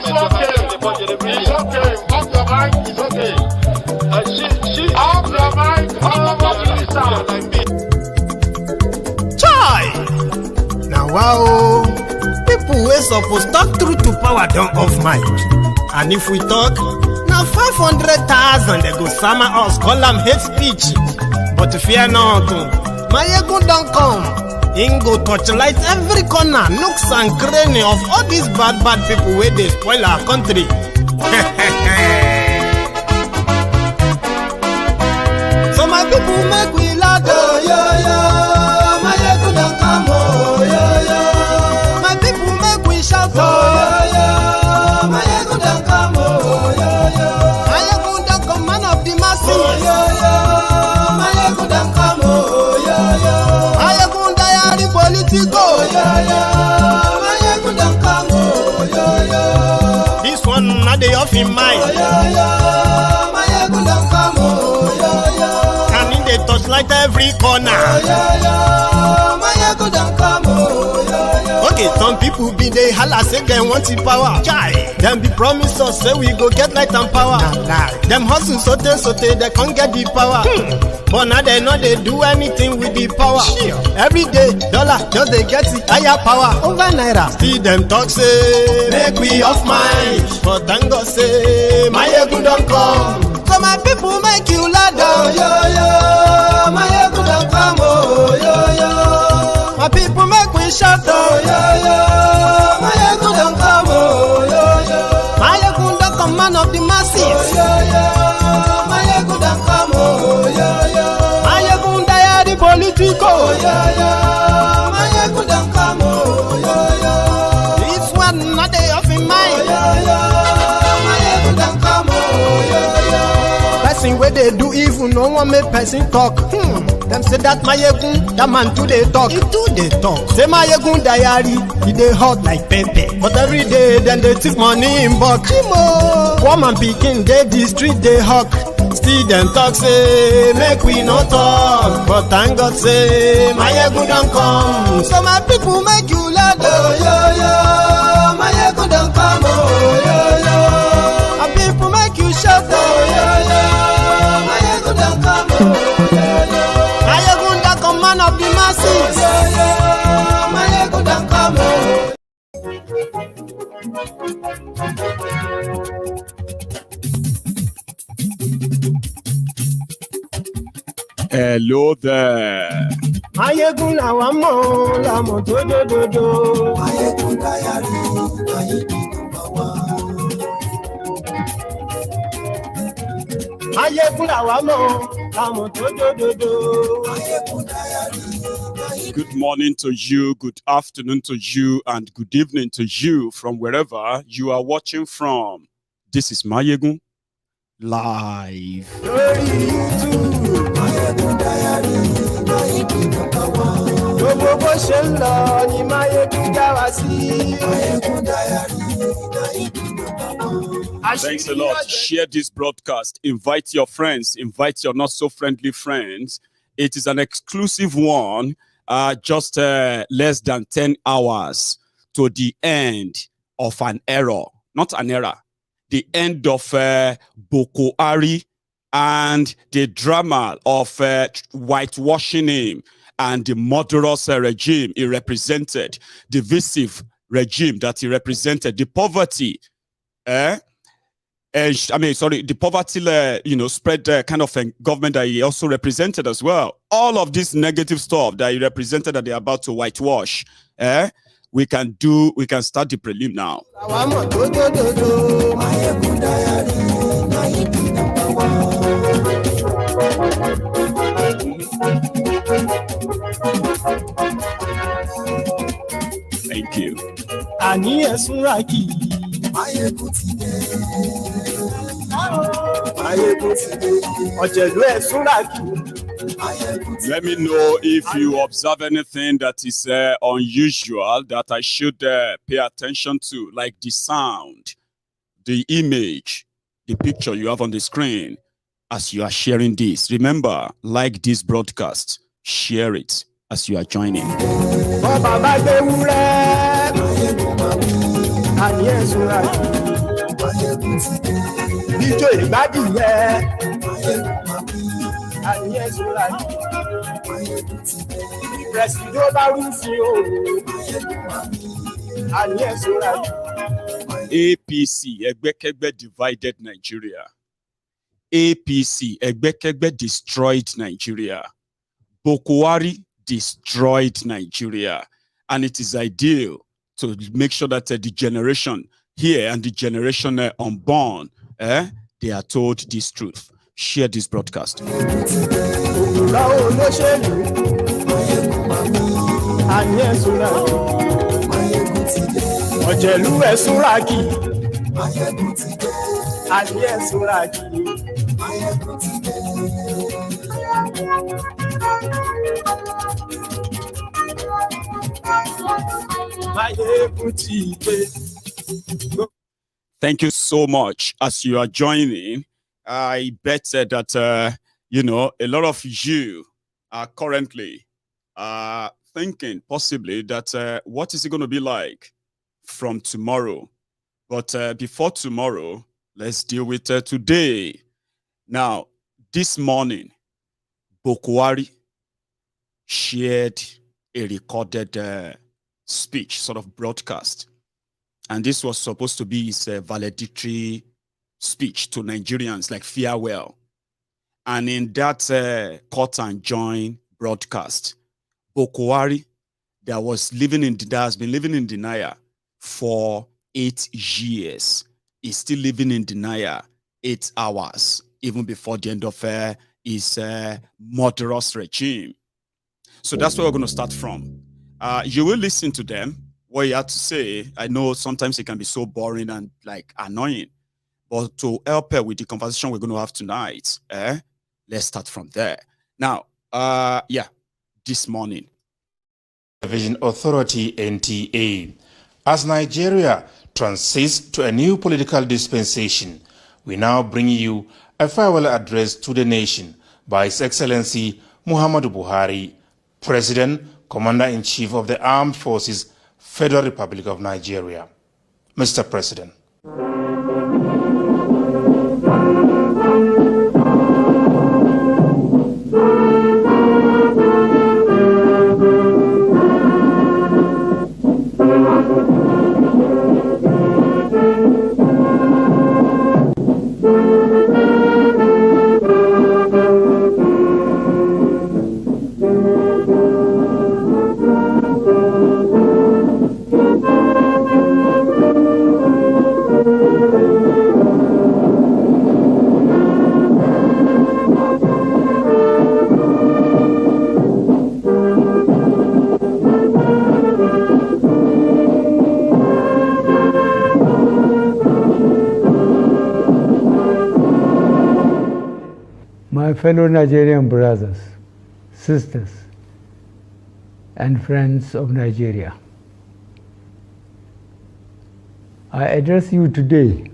It's okay. Off your mind. It's okay. Off your mind. Chai! Now wow, people wey suppose talk truth to power don't off mic. And if we talk, now 500,000 they go summer us, call them hate speech. But fear not, my ego don't come. Ingo torchlight every corner, nooks and cranny of all these bad people where they spoil our country. So my people make we laugh, oh yo yo. My ego don't come, oh yo yo. My people make we shout, oh yo yo. My ego don't come, oh yo yo. My ego don't come, man of the masses, oh yo yo. My ego don't come, oh yo yo. My ego diary politico, oh yo yo. My ego don't come, oh yo yo. This one not the off in mind, oh yo yo. My ego don't come, oh yo yo. Can in the touchlight every corner, oh yo yo. My ego don't come, oh yo yo. Okay, some people be they holla say they want the power. Chai, them be promise us say we go get light and power. Them hustle sote they can't get the power. But now they know they do anything with the power. Every day, dollar just they get the higher power over naira. See them talk say make we off mind, but thank God say my ego don't come. So my people make you laugh, oh yo yo. My ego don't come, oh yo yo. My people make we shout, oh yo yo. My ego don't come, oh yo yo. My ego don't come, man of the masses, oh yo yo. My ego don't come, oh yo yo. My ego diary politico, oh yo yo. My ego don't come, oh yo yo. This one not they off in mind, oh yo yo. My ego don't come, oh yo yo. Person where they do evil, no one make person talk. Them say that my yegun, that man too they talk. He too they talk. Say my yegun diary, he they hot like pepper. But every day then they take money in bulk. Poor man picking, they the street they hawk. Still them talk say make we no talk. But thank God say my yegun don't come. So my people make you laugh, oh yo yo. My yegun don't come, oh yo yo. My people make you shout, oh yo yo. My yegun don't come, oh yo yo. My ego don't come, man of the masses, oh yo yo. My ego don't come, oh. Hello there. My ego now I'm on, I'm on do. My ego diary, my ego number one. My ego now I'm on do. My ego diary. Good morning to you, good afternoon to you, and good evening to you from wherever you are watching from. This is Mayegun live. Thanks a lot. Share this broadcast. Invite your friends. Invite your not so friendly friends. It is an exclusive one. Just less than 10 hours to the end of an era. Not an era. The end of Bokohari and the drama of whitewashing him and the murderous regime he represented, the divisive regime that he represented, the poverty, the poverty, spread kind of a government that he also represented as well. All of this negative stuff that he represented that they're about to whitewash, we can start the prelim now. Thank you. Let me know if you observe anything that is unusual that I should pay attention to, like the sound, the image, the picture you have on the screen as you are sharing this. Remember, like this broadcast, share it as you are joining. Ijó ìgbádìyẹ. Àníyàn sọ́ra yìí. Ìrẹsìdó bá rú sí o. Àníyàn sọ́ra yìí. APC, ẹgbẹ́kẹ́gbẹ́ divided Nigeria. APC, ẹgbẹ́kẹ́gbẹ́ destroyed Nigeria. Bokohari destroyed Nigeria. And it is ideal to make sure that the generation here and the generation unborn, they are told this truth. Share this broadcast. Thank you so much. As you are joining, I bet that, you know, a lot of you are currently thinking possibly that what is it going to be like from tomorrow? But before tomorrow, let's deal with today. Now, this morning, Bokohari shared a recorded speech, sort of broadcast. And this was supposed to be his valedictory speech to Nigerians, like farewell. And in that cut and join broadcast, Bokohari, that has been living in denial for 8 years, is still living in denial 8 hours, even before the end of his murderous regime. So that's where we're going to start from. You will listen to them, what you have to say. I know sometimes it can be so boring and like annoying, but to help with the conversation we're going to have tonight, let's start from there. Now, this morning. Television Authority, NTA. As Nigeria transits to a new political dispensation, we now bring you a farewell address to the nation by His Excellency Muhammadu Buhari, President, Commander-in-Chief of the Armed Forces, Federal Republic of Nigeria. Mr. President. My fellow Nigerian brothers, sisters, and friends of Nigeria, I address you today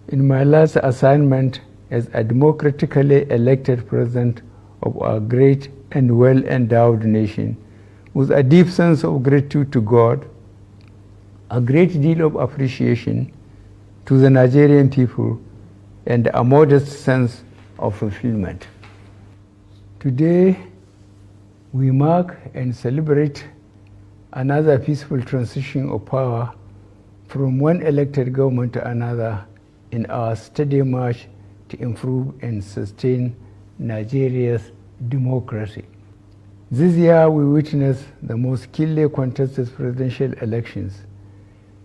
in my last assignment as a democratically elected president of our great and well-endowed nation, with a deep sense of gratitude to God, a great deal of appreciation to the Nigerian people, and a modest sense of fulfillment. Today, we mark and celebrate another peaceful transition of power from one elected government to another in our steady march to improve and sustain Nigeria's democracy. This year, we witnessed the most keenly contested presidential elections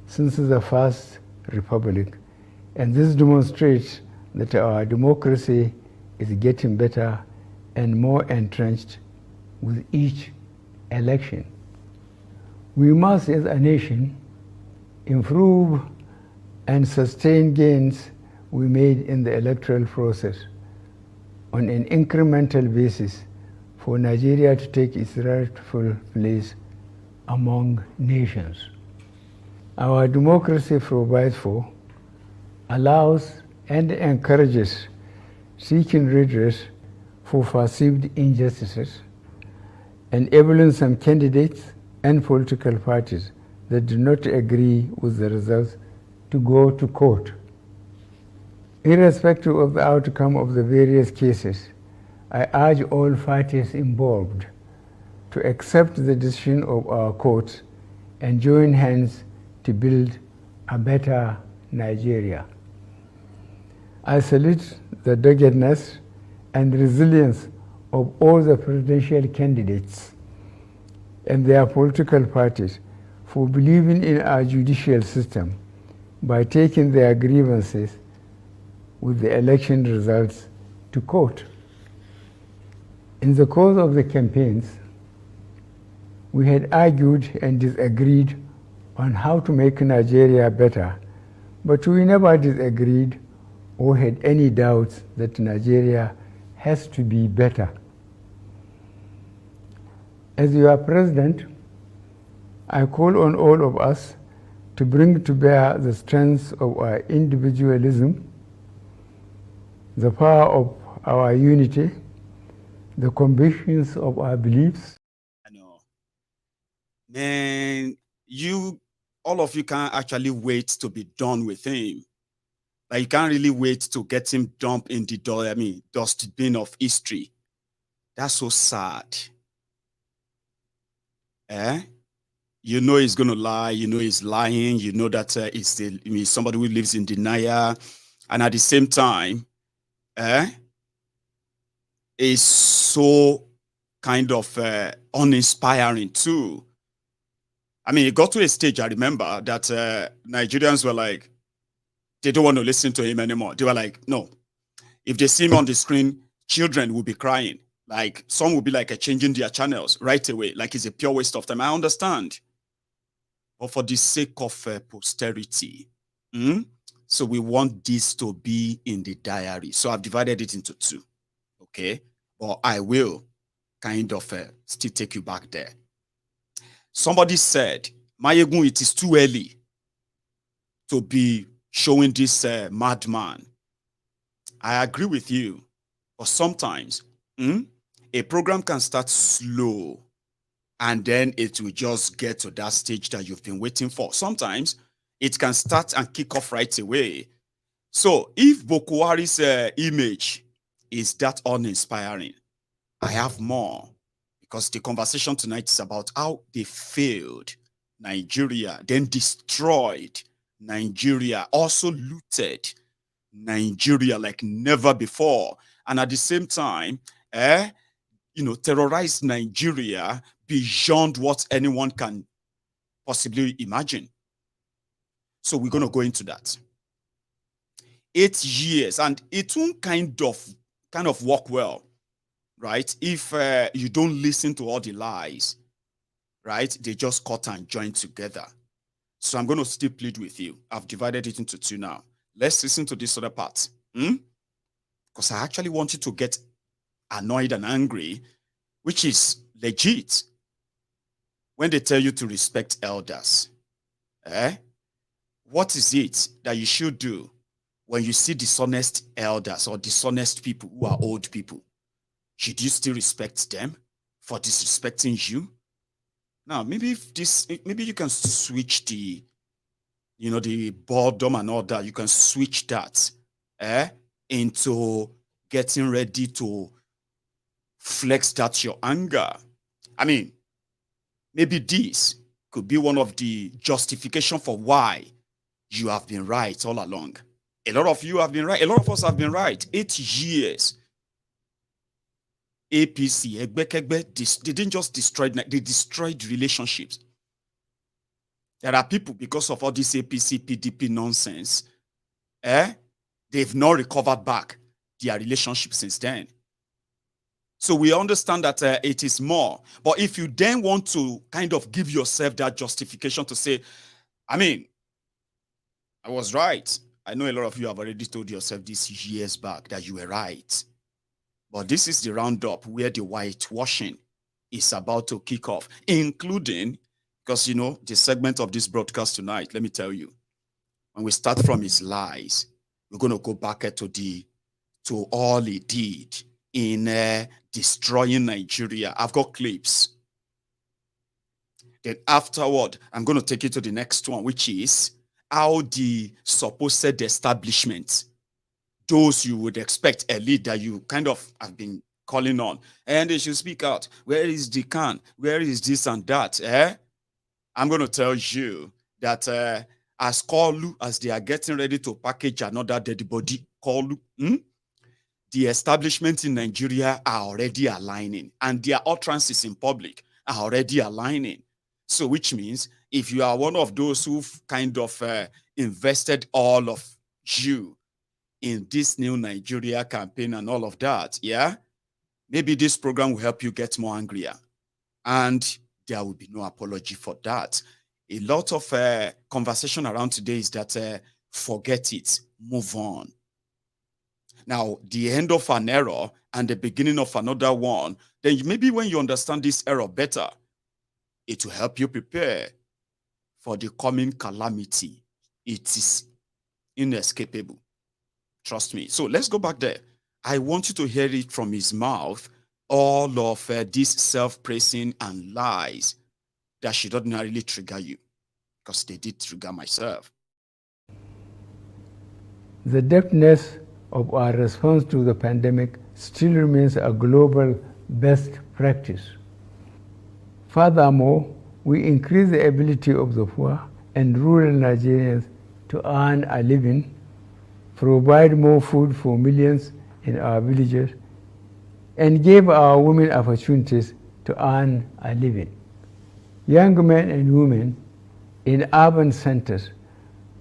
since the First Republic, and this demonstrates that our democracy is getting better and more entrenched with each election. We must, as a nation, improve and sustain gains we made in the electoral process on an incremental basis for Nigeria to take its rightful place among nations. Our democracy provides for, allows, and encourages seeking redress for perceived injustices, enabling some candidates and political parties that do not agree with the results to go to court Irrespective of the outcome of the various cases, I urge all parties involved to accept the decision of our courts and join hands to build a better Nigeria. I salute the doggedness and resilience of all the presidential candidates and their political parties for believing in our judicial system by taking their grievances with the election results to court. In the course of the campaigns, we had argued and disagreed on how to make Nigeria better, but we never disagreed or had any doubts that Nigeria has to be better. As your president, I call on all of us to bring to bear the strengths of our individualism, the power of our unity, the convictions of our beliefs. I know. Man, all of you can't actually wait to be done with him. Like, you can't really wait to get him dumped in the dustbin of history. That's so sad. You know he's going to lie. You know he's lying. You know that he's somebody who lives in denial. And at the same time, is so kind of uninspiring too. I mean, it got to a stage, I remember, that Nigerians were like, they don't want to listen to him anymore. They were like, no. If they see him on the screen, children will be crying. Like, some will be like changing their channels right away. Like, it's a pure waste of time. I understand. But for the sake of posterity, so we want this to be in the diary. So I've divided it into two. Okay, but I will kind of still take you back there. Somebody said, Mayegun, it is too early to be showing this madman. I agree with you, but sometimes a program can start slow and then it will just get to that stage that you've been waiting for. Sometimes it can start and kick off right away. So if Bokohari's image is that uninspiring, I have more, because the conversation tonight is about how they failed Nigeria, then destroyed Nigeria, also looted Nigeria like never before, and at the same time, terrorized Nigeria beyond what anyone can possibly imagine. So we're going to go into that. 8 years, and it won't kind of work well, right? If you don't listen to all the lies, right? They just cut and join together. So I'm going to still plead with you. I've divided it into two now. Let's listen to this other part. Because I actually want you to get annoyed and angry, which is legit, when they tell you to respect elders. What is it that you should do when you see dishonest elders or dishonest people who are old people? Should you still respect them for disrespecting you? Now, maybe you can switch the boredom and all that. You can switch that into getting ready to flex that your anger. I mean, maybe this could be one of the justification for why you have been right all along. A lot of you have been right. A lot of us have been right. 8 years. APC, they didn't just destroy, they destroyed relationships. There are people, because of all this APC, PDP nonsense, they've not recovered back their relationship since then. So we understand that it is more. But if you then want to kind of give yourself that justification to say, I mean, I was right. I know a lot of you have already told yourself this years back that you were right. But this is the roundup where the whitewashing is about to kick off, including, because, the segment of this broadcast tonight, let me tell you, when we start from his lies, we're going to go back to all he did in destroying Nigeria. I've got clips. Then afterward, I'm going to take you to the next one, which is how the supposed establishment those you would expect, a lead that you kind of have been calling on, and they should speak out. Where is the can? Where is this and that? I'm going to tell you that as Koolu, as they are getting ready to package another dead body, Koolu, the establishment in Nigeria are already aligning, and their utterances in public are already aligning. So which means if you are one of those who've kind of invested all of you in this new Nigeria campaign and all of that, yeah, maybe this program will help you get more angrier. And there will be no apology for that. A lot of conversation around today is that forget it, move on. Now, the end of an era and the beginning of another one, then maybe when you understand this era better, it will help you prepare for the coming calamity. It is inescapable. Trust me. So let's go back there. I want you to hear it from his mouth, all of these self-praising and lies that should ordinarily trigger you, because they did trigger myself. The depthness of our response to the pandemic still remains a global best practice. Furthermore, we increase the ability of the poor and rural Nigerians to earn a living, provide more food for millions in our villages, and give our women opportunities to earn a living. Young men and women in urban centers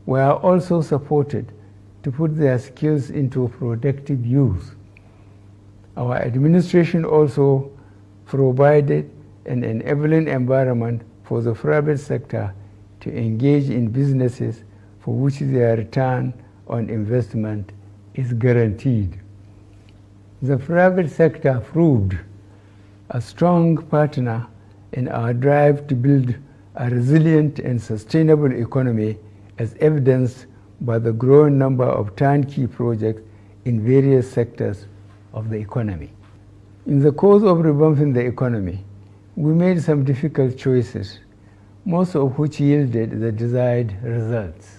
were also supported to put their skills into productive use. Our administration also provided an enabling environment for the private sector to engage in businesses for which their return on investment is guaranteed. The private sector proved a strong partner in our drive to build a resilient and sustainable economy, as evidenced by the growing number of turnkey projects in various sectors of the economy. In the course of revamping the economy, we made some difficult choices, most of which yielded the desired results.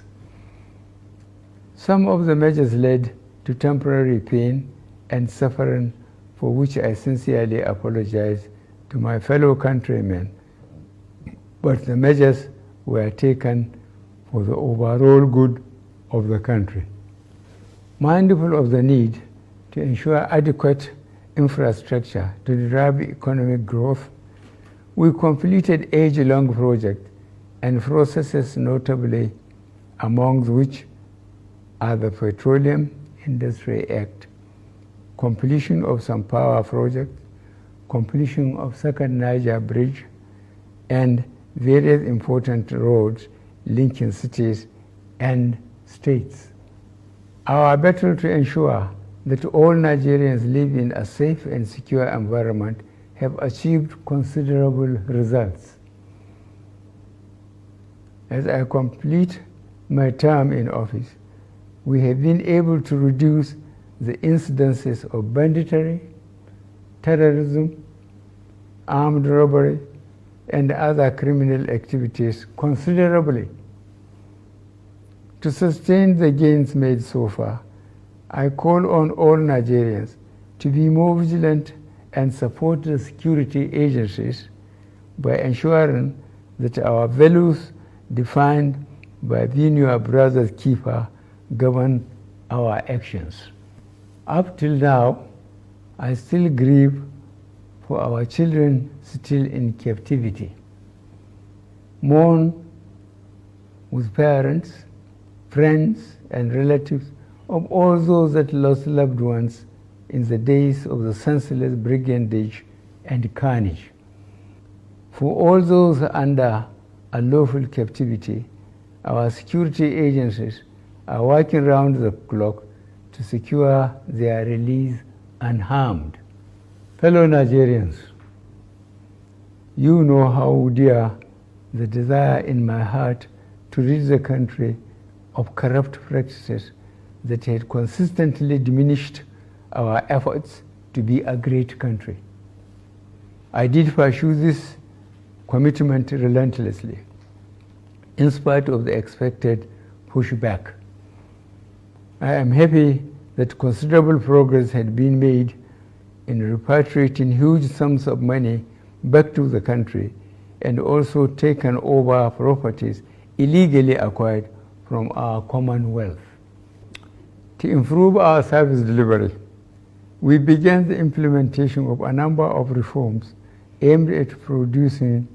Some of the measures led to temporary pain and suffering, for which I sincerely apologize to my fellow countrymen, but the measures were taken for the overall good of the country. Mindful of the need to ensure adequate infrastructure to drive economic growth, we completed age-long projects and processes, notably among which are the Petroleum Industry Act, completion of some power projects, completion of Second Niger Bridge, and various important roads linking cities and states. Our battle to ensure that all Nigerians live in a safe and secure environment have achieved considerable results. As I complete my term in office, we have been able to reduce the incidences of banditry, terrorism, armed robbery, and other criminal activities considerably. To sustain the gains made so far, I call on all Nigerians to be more vigilant and support the security agencies by ensuring that our values defined by being your brother's keeper govern our actions. Up till now, I still grieve for our children still in captivity, mourn with parents, friends, and relatives of all those that lost loved ones in the days of the senseless brigandage and carnage. For all those under unlawful captivity, our security agencies are working round the clock to secure their release unharmed. Fellow Nigerians, you know how dear the desire in my heart to rid the country of corrupt practices that had consistently diminished our efforts to be a great country. I did pursue this commitment relentlessly, in spite of the expected pushback. I am happy that considerable progress had been made in repatriating huge sums of money back to the country and also taken over properties illegally acquired from our commonwealth. To improve our service delivery, we began the implementation of a number of reforms aimed at producing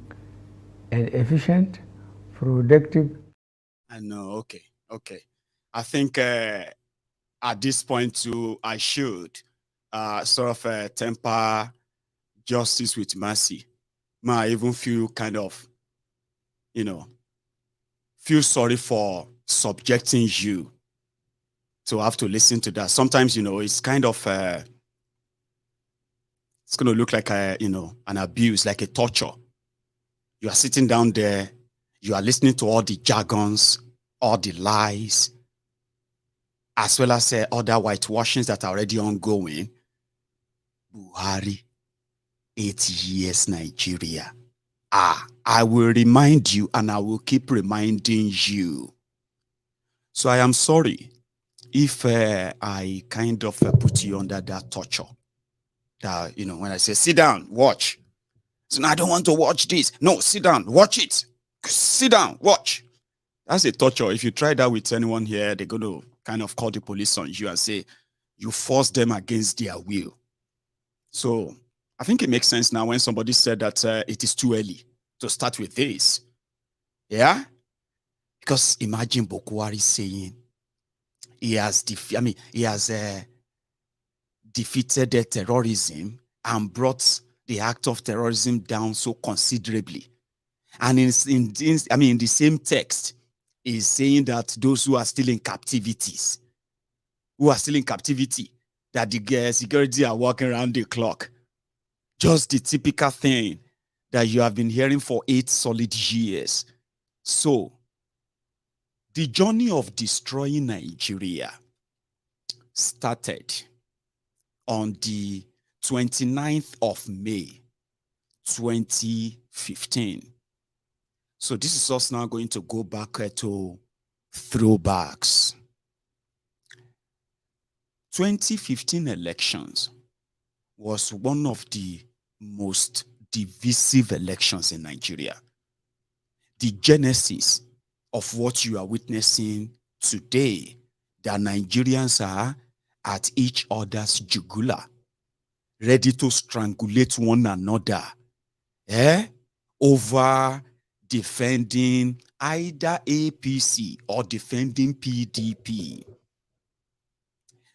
an efficient, productive. I know, okay. I think at this point too, I should sort of temper justice with mercy. I even feel kind of, feel sorry for subjecting you to have to listen to that. Sometimes, it's kind of, it's going to look like an abuse, like a torture. You are sitting down there, you are listening to all the jargons, all the lies, as well as other whitewashings that are already ongoing. Buhari, 8 years Nigeria. I will remind you and I will keep reminding you. So I am sorry if I kind of put you under that torture. That, when I say, sit down, watch. So now I don't want to watch this. No, sit down, watch it. Sit down, watch. That's a torture. If you try that with anyone here, they're going to kind of call the police on you and say, you forced them against their will. So I think it makes sense now when somebody said that it is too early to start with this. Yeah? Because imagine Bokohari saying he has defeated the terrorism and brought the act of terrorism down so considerably. And in the same text, is saying that those who are still in captivity, that the security are working around the clock. Just the typical thing that you have been hearing for 8 solid years. So, the journey of destroying Nigeria started on the 29th of May, 2015. So this is us now going to go back to throwbacks. 2015 elections was one of the most divisive elections in Nigeria. The genesis of what you are witnessing today, that Nigerians are at each other's jugular, ready to strangulate one another, over defending either APC or defending PDP.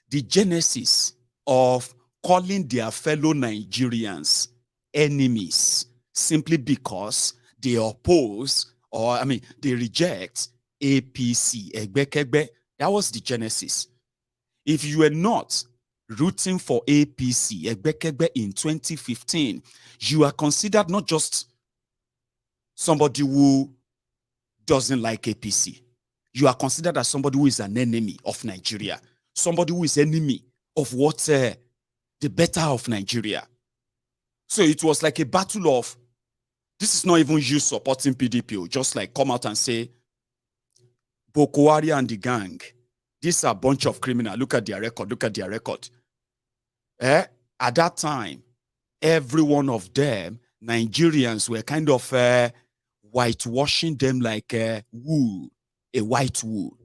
The genesis of calling their fellow Nigerians enemies simply because they oppose they reject APC, Egbekegbe. That was the genesis. If you were not rooting for APC, Egbekegbe in 2015, you are considered not just somebody who doesn't like APC. You are considered as somebody who is an enemy of Nigeria, somebody who is enemy of what the better of Nigeria. So it was like a battle of, this is not even you supporting PDP, just like come out and say, Bokohari and the gang, these are a bunch of criminals. Look at their record. At that time, every one of them, Nigerians were kind of whitewashing them like wool, a white wool.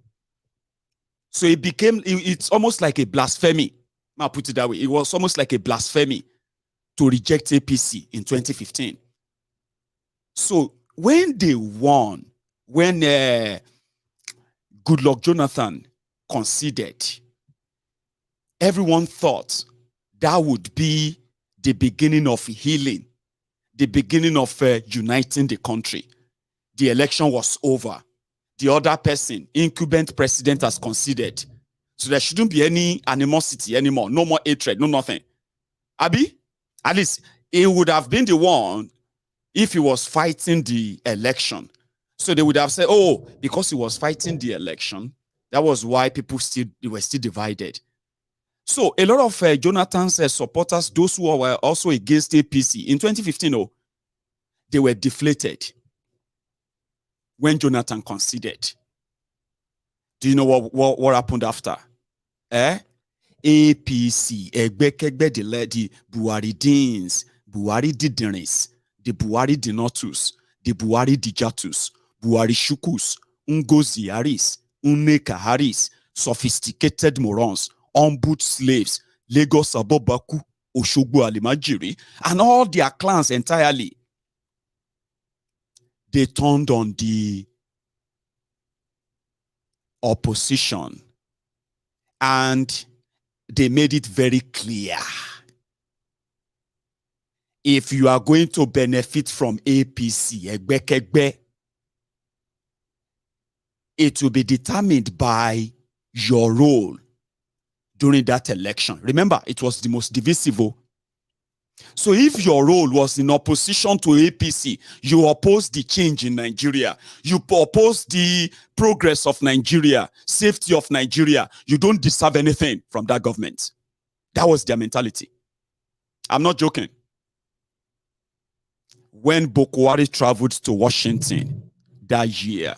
So it became, it's almost like a blasphemy. I'll put it that way. It was almost like a blasphemy to reject APC in 2015. So when they won, when Goodluck Jonathan conceded, everyone thought that would be the beginning of healing, the beginning of uniting the country. The election was over. The other person, incumbent president, has conceded. So there shouldn't be any animosity anymore. No more hatred, no nothing. Abi, at least he would have been the one if he was fighting the election. So they would have said, oh, because he was fighting the election, that was why people were still divided. So a lot of Jonathan's supporters, those who were also against APC in 2015, they were deflated when Jonathan conceded. Do you know what happened after? APC, Egbekegbe, the Buhari Deans, Buhari Diderins, the Buhari Dinotus, the Buhari Dijatus, Buhari Shukus, Ngozi Haris, Nneka Haris, sophisticated morons, ombud slaves, Lagos Abobaku, Oshogbo Alimajiri, and all their clans entirely. They turned on the opposition and they made it very clear. If you are going to benefit from APC, Egbekegbe, it will be determined by your role during that election. Remember, it was the most divisive. So if your role was in opposition to APC, you opposed the change in Nigeria, you opposed the progress of Nigeria, safety of Nigeria, you don't deserve anything from that government. That was their mentality. I'm not joking. When Bokohari traveled to Washington that year,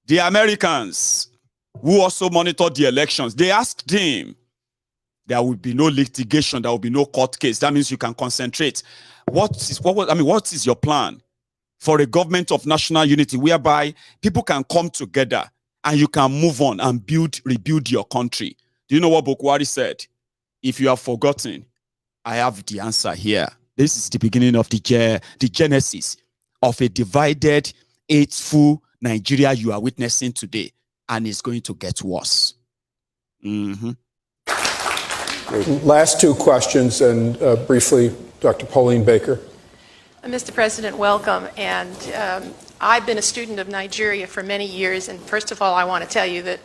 the Americans who also monitored the elections, they asked him, there will be no litigation, there will be no court case. That means you can concentrate. What is your plan for a government of national unity whereby people can come together and you can move on and rebuild your country? Do you know what Bokohari said? If you have forgotten, I have the answer here. This is the beginning of the genesis of a divided, hateful Nigeria you are witnessing today, and it's going to get worse. Last two questions, and briefly, Dr. Pauline Baker. Mr. President, welcome. And I've been a student of Nigeria for many years, and first of all, I want to tell you that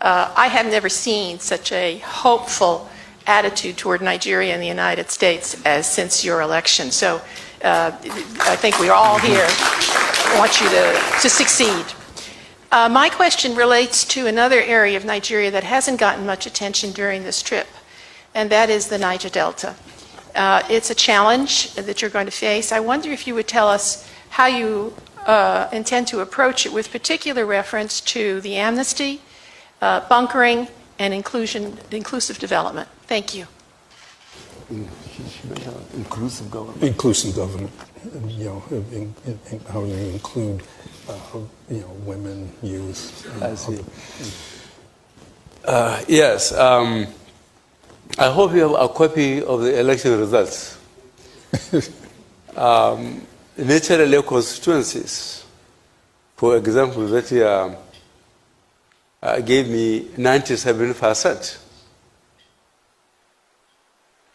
I have never seen such a hopeful attitude toward Nigeria and the United States as since your election. So I think we all here want you to succeed. My question relates to another area of Nigeria that hasn't gotten much attention during this trip, and that is the Niger Delta. It's a challenge that you're going to face. I wonder if you would tell us how you intend to approach it with particular reference to the amnesty, bunkering, and inclusive development. Thank you. Inclusive government. Inclusive government. You know, how you include, women, youth. I see. Yes. I hope you have a copy of the election results. Naturally, constituencies, for example, that year gave me 97%.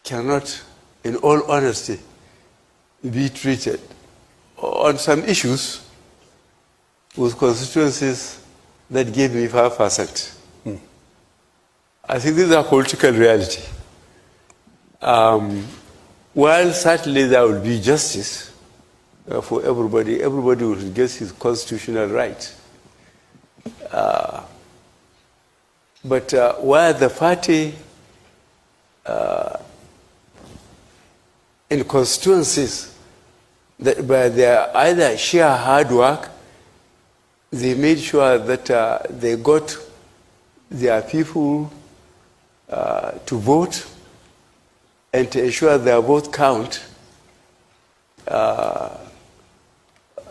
Cannot, in all honesty, be treated on some issues with constituencies that gave me 5%. I think this is a political reality. While certainly there will be justice for everybody, everybody will get his constitutional right. But where the party in constituencies that by their either sheer hard work, they made sure that they got their people to vote and to ensure their vote count.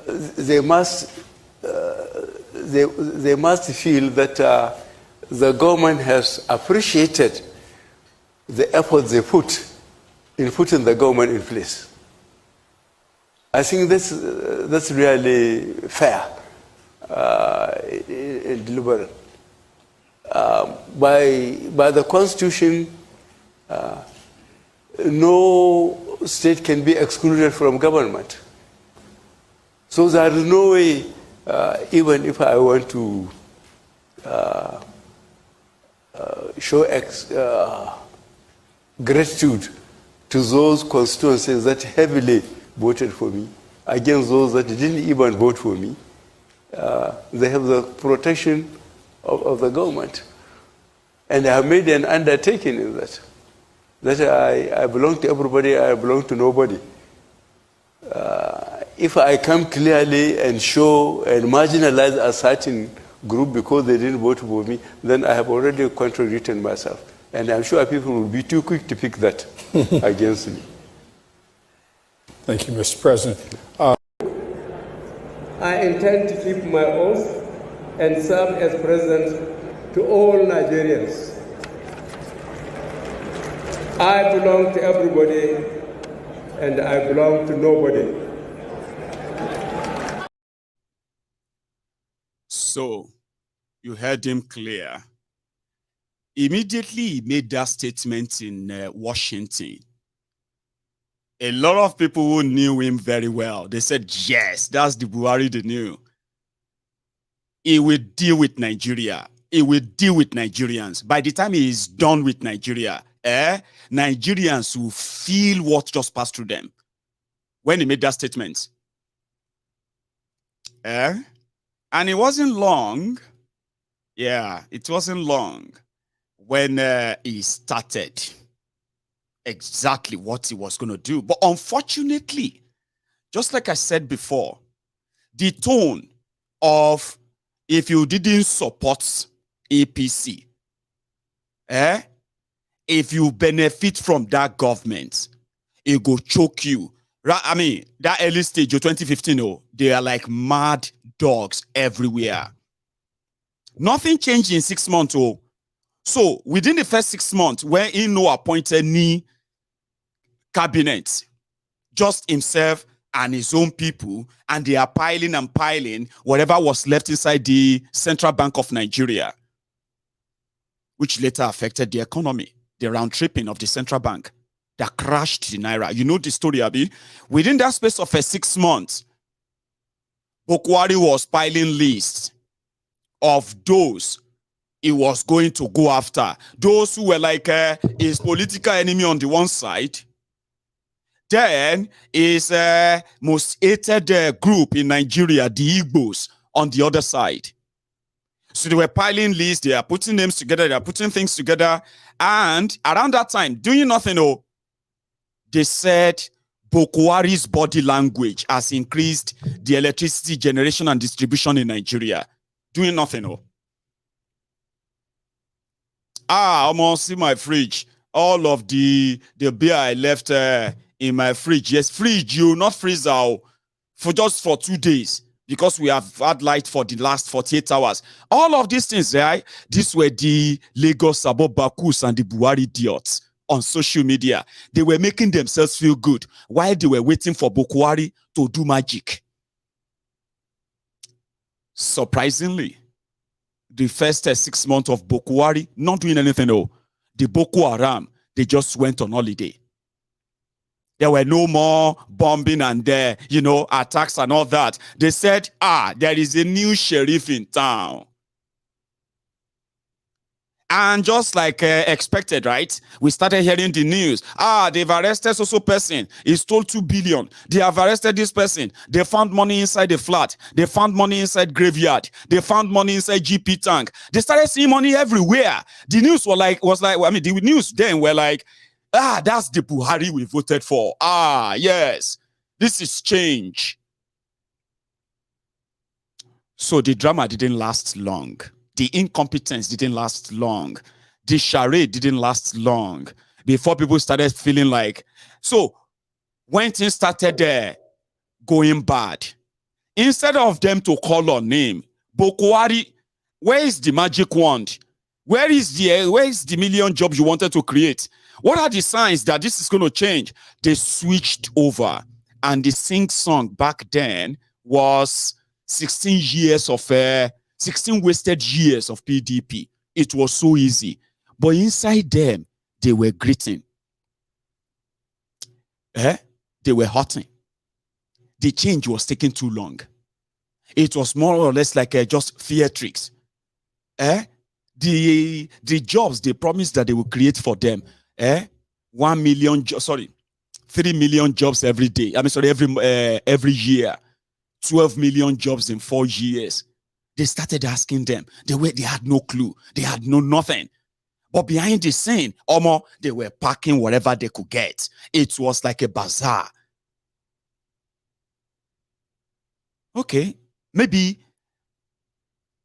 They must feel that the government has appreciated the effort they put in putting the government in place. I think that's really fair and deliberate. By the Constitution, no state can be excluded from government. So there is no way, even if I want to show gratitude to those constituencies that heavily voted for me, against those that didn't even vote for me, they have the protection of the government. And I have made an undertaking in that. That I belong to everybody, I belong to nobody. If I come clearly and show and marginalize a certain group because they didn't vote for me, then I have already contradicted myself. And I'm sure people will be too quick to pick that against me. Thank you, Mr. President. I intend to keep my oath and serve as president to all Nigerians. I belong to everybody and I belong to nobody. So, you heard him clear. Immediately he made that statement in Washington. A lot of people who knew him very well, they said, yes, that's the Buhari they knew. He will deal with Nigeria. He will deal with Nigerians. By the time he is done with Nigeria, Nigerians will feel what just passed through them when he made that statement. And it wasn't long. Yeah, it wasn't long when he started exactly what he was going to do. But unfortunately, just like I said before, the tone of if you didn't support APC, if you benefit from that government, it go choke you. I mean, that early stage of 2015, they are like mad dogs everywhere. Nothing changed in 6 months. So within the first 6 months, where he no appointed any cabinet, just himself and his own people, and they are piling and piling whatever was left inside the Central Bank of Nigeria, which later affected the economy, the round tripping of the central bank that crashed the naira. You know the story, Abi. Within that space of 6 months, Bokohari was piling lists of those he was going to go after. Those who were like his political enemy on the one side, then his most hated group in Nigeria, the Igbos, on the other side. So they were piling lists, they are putting names together, they are putting things together. And around that time, doing nothing, they said Bokohari's body language has increased the electricity generation and distribution in Nigeria. Doing nothing, almost see my fridge. All of the beer I left in my fridge. Yes, fridge, not freezer, for 2 days. Because we have had light for the last 48 hours. All of these things, right? These were the Lagos Bakus and the Buhari idiots on social media. They were making themselves feel good while they were waiting for Bokohari to do magic. Surprisingly, the first 6 months of Bokohari not doing anything, the Boko Haram, they just went on holiday. There were no more bombing and attacks and all that. They said, there is a new sheriff in town. And just like expected, right? We started hearing the news. They've arrested so person. He stole 2 billion. They have arrested this person. They found money inside the flat. They found money inside graveyard. They found money inside GP tank. They started seeing money everywhere. The news the news then were like, that's the Buhari we voted for. Yes, this is change. So the drama didn't last long. The incompetence didn't last long. The charade didn't last long before people started feeling like, so when things started going bad, instead of them to call on him, Bokohari, where is the magic wand? Where is the million jobs you wanted to create? What are the signs that this is going to change? They switched over, and the sing-song back then was 16 wasted years of PDP. It was so easy. But inside them, they were gritting. They were hurting. The change was taking too long. It was more or less like just fear tricks. The jobs they promised that they would create for them, 3 million jobs every day. Every year, 12 million jobs in 4 years. They started asking them. They had no clue. They had nothing. But behind the scene, they were packing whatever they could get. It was like a bazaar. Okay, maybe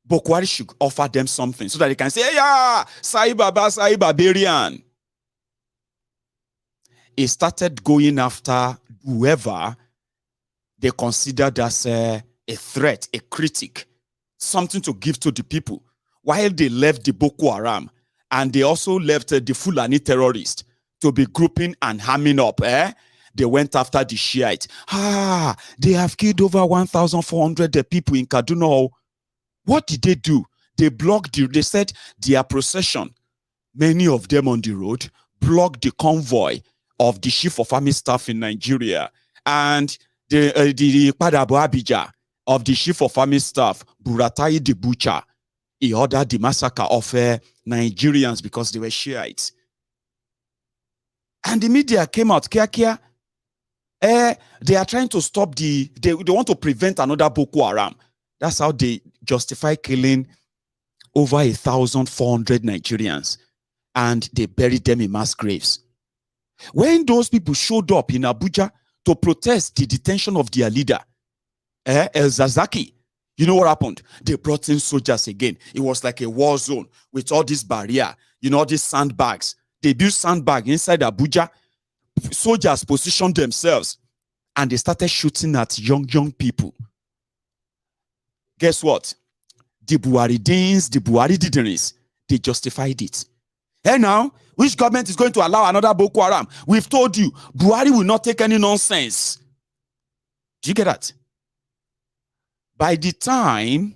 Bokohari should offer them something so that they can say, hey, yeah, Sai Baba, Sai Barbarian. He started going after whoever they considered as a threat, a critic, something to give to the people. While they left the Boko Haram, and they also left the Fulani terrorists to be grouping and hamming up. They went after the Shiite. They have killed over 1,400 people in Kaduna. What did they do? They blocked they said their procession, many of them on the road, blocked the convoy of the chief of army staff in Nigeria and the Padabo Abuja of the chief of army staff, Buratai the Butcher. He ordered the massacre of Nigerians because they were Shiites. And the media came out, they are trying to stop they want to prevent another Boko Haram. That's how they justify killing over 1,400 Nigerians. And they buried them in mass graves. When those people showed up in Abuja to protest the detention of their leader, El Zazaki, you know what happened? They brought in soldiers again. It was like a war zone with all this barrier, all these sandbags. They built sandbags inside Abuja. Soldiers positioned themselves and they started shooting at young people. Guess what? The Buhari didn't. They justified it. Hey now, which government is going to allow another Boko Haram? We've told you, Buhari will not take any nonsense. Do you get that? By the time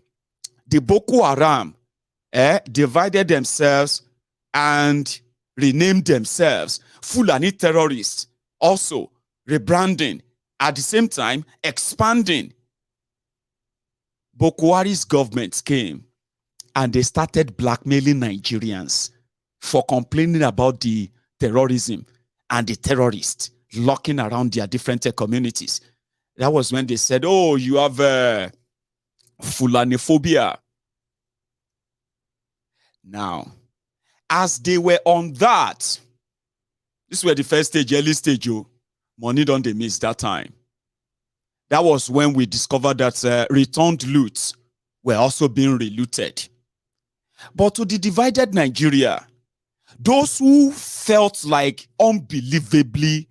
the Boko Haram divided themselves and renamed themselves Fulani terrorists, also rebranding, at the same time expanding, Bokohari's government came and they started blackmailing Nigerians for complaining about the terrorism and the terrorists lurking around their different communities. That was when they said, oh, you have Fulani phobia. Now, as they were on that, this were the first stage, early stage, money don't they miss that time. That was when we discovered that returned loots were also being relooted. But to the divided Nigeria, those who felt like unbelievably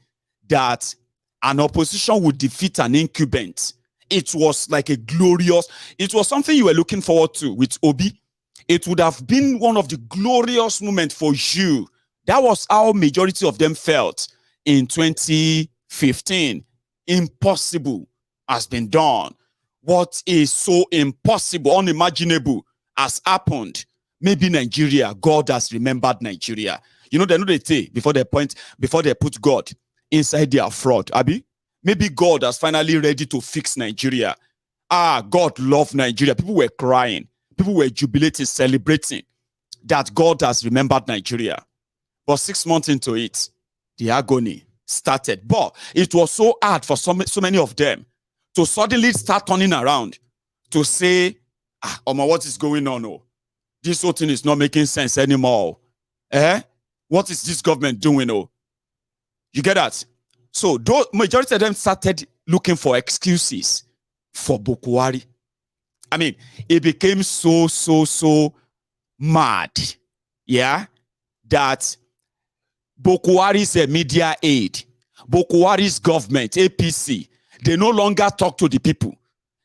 that an opposition would defeat an incumbent, it was like a glorious, it was something you were looking forward to with Obi. It would have been one of the glorious moments for you. That was how majority of them felt in 2015. Impossible has been done. What is so impossible, unimaginable has happened. Maybe Nigeria, God has remembered Nigeria. They know they say before they put God inside their fraud. Abi, maybe God has finally ready to fix Nigeria. God loved Nigeria. People were crying. People were jubilating, celebrating that God has remembered Nigeria. But 6 months into it, the agony started. But it was so hard for so many of them to suddenly start turning around to say, what is going on? Oh, this whole thing is not making sense anymore. What is this government doing? Oh, you get that? So majority of them started looking for excuses for Bokohari. I mean, it became so mad, that Bokohari's media aid, Bokohari's government, APC, they no longer talk to the people.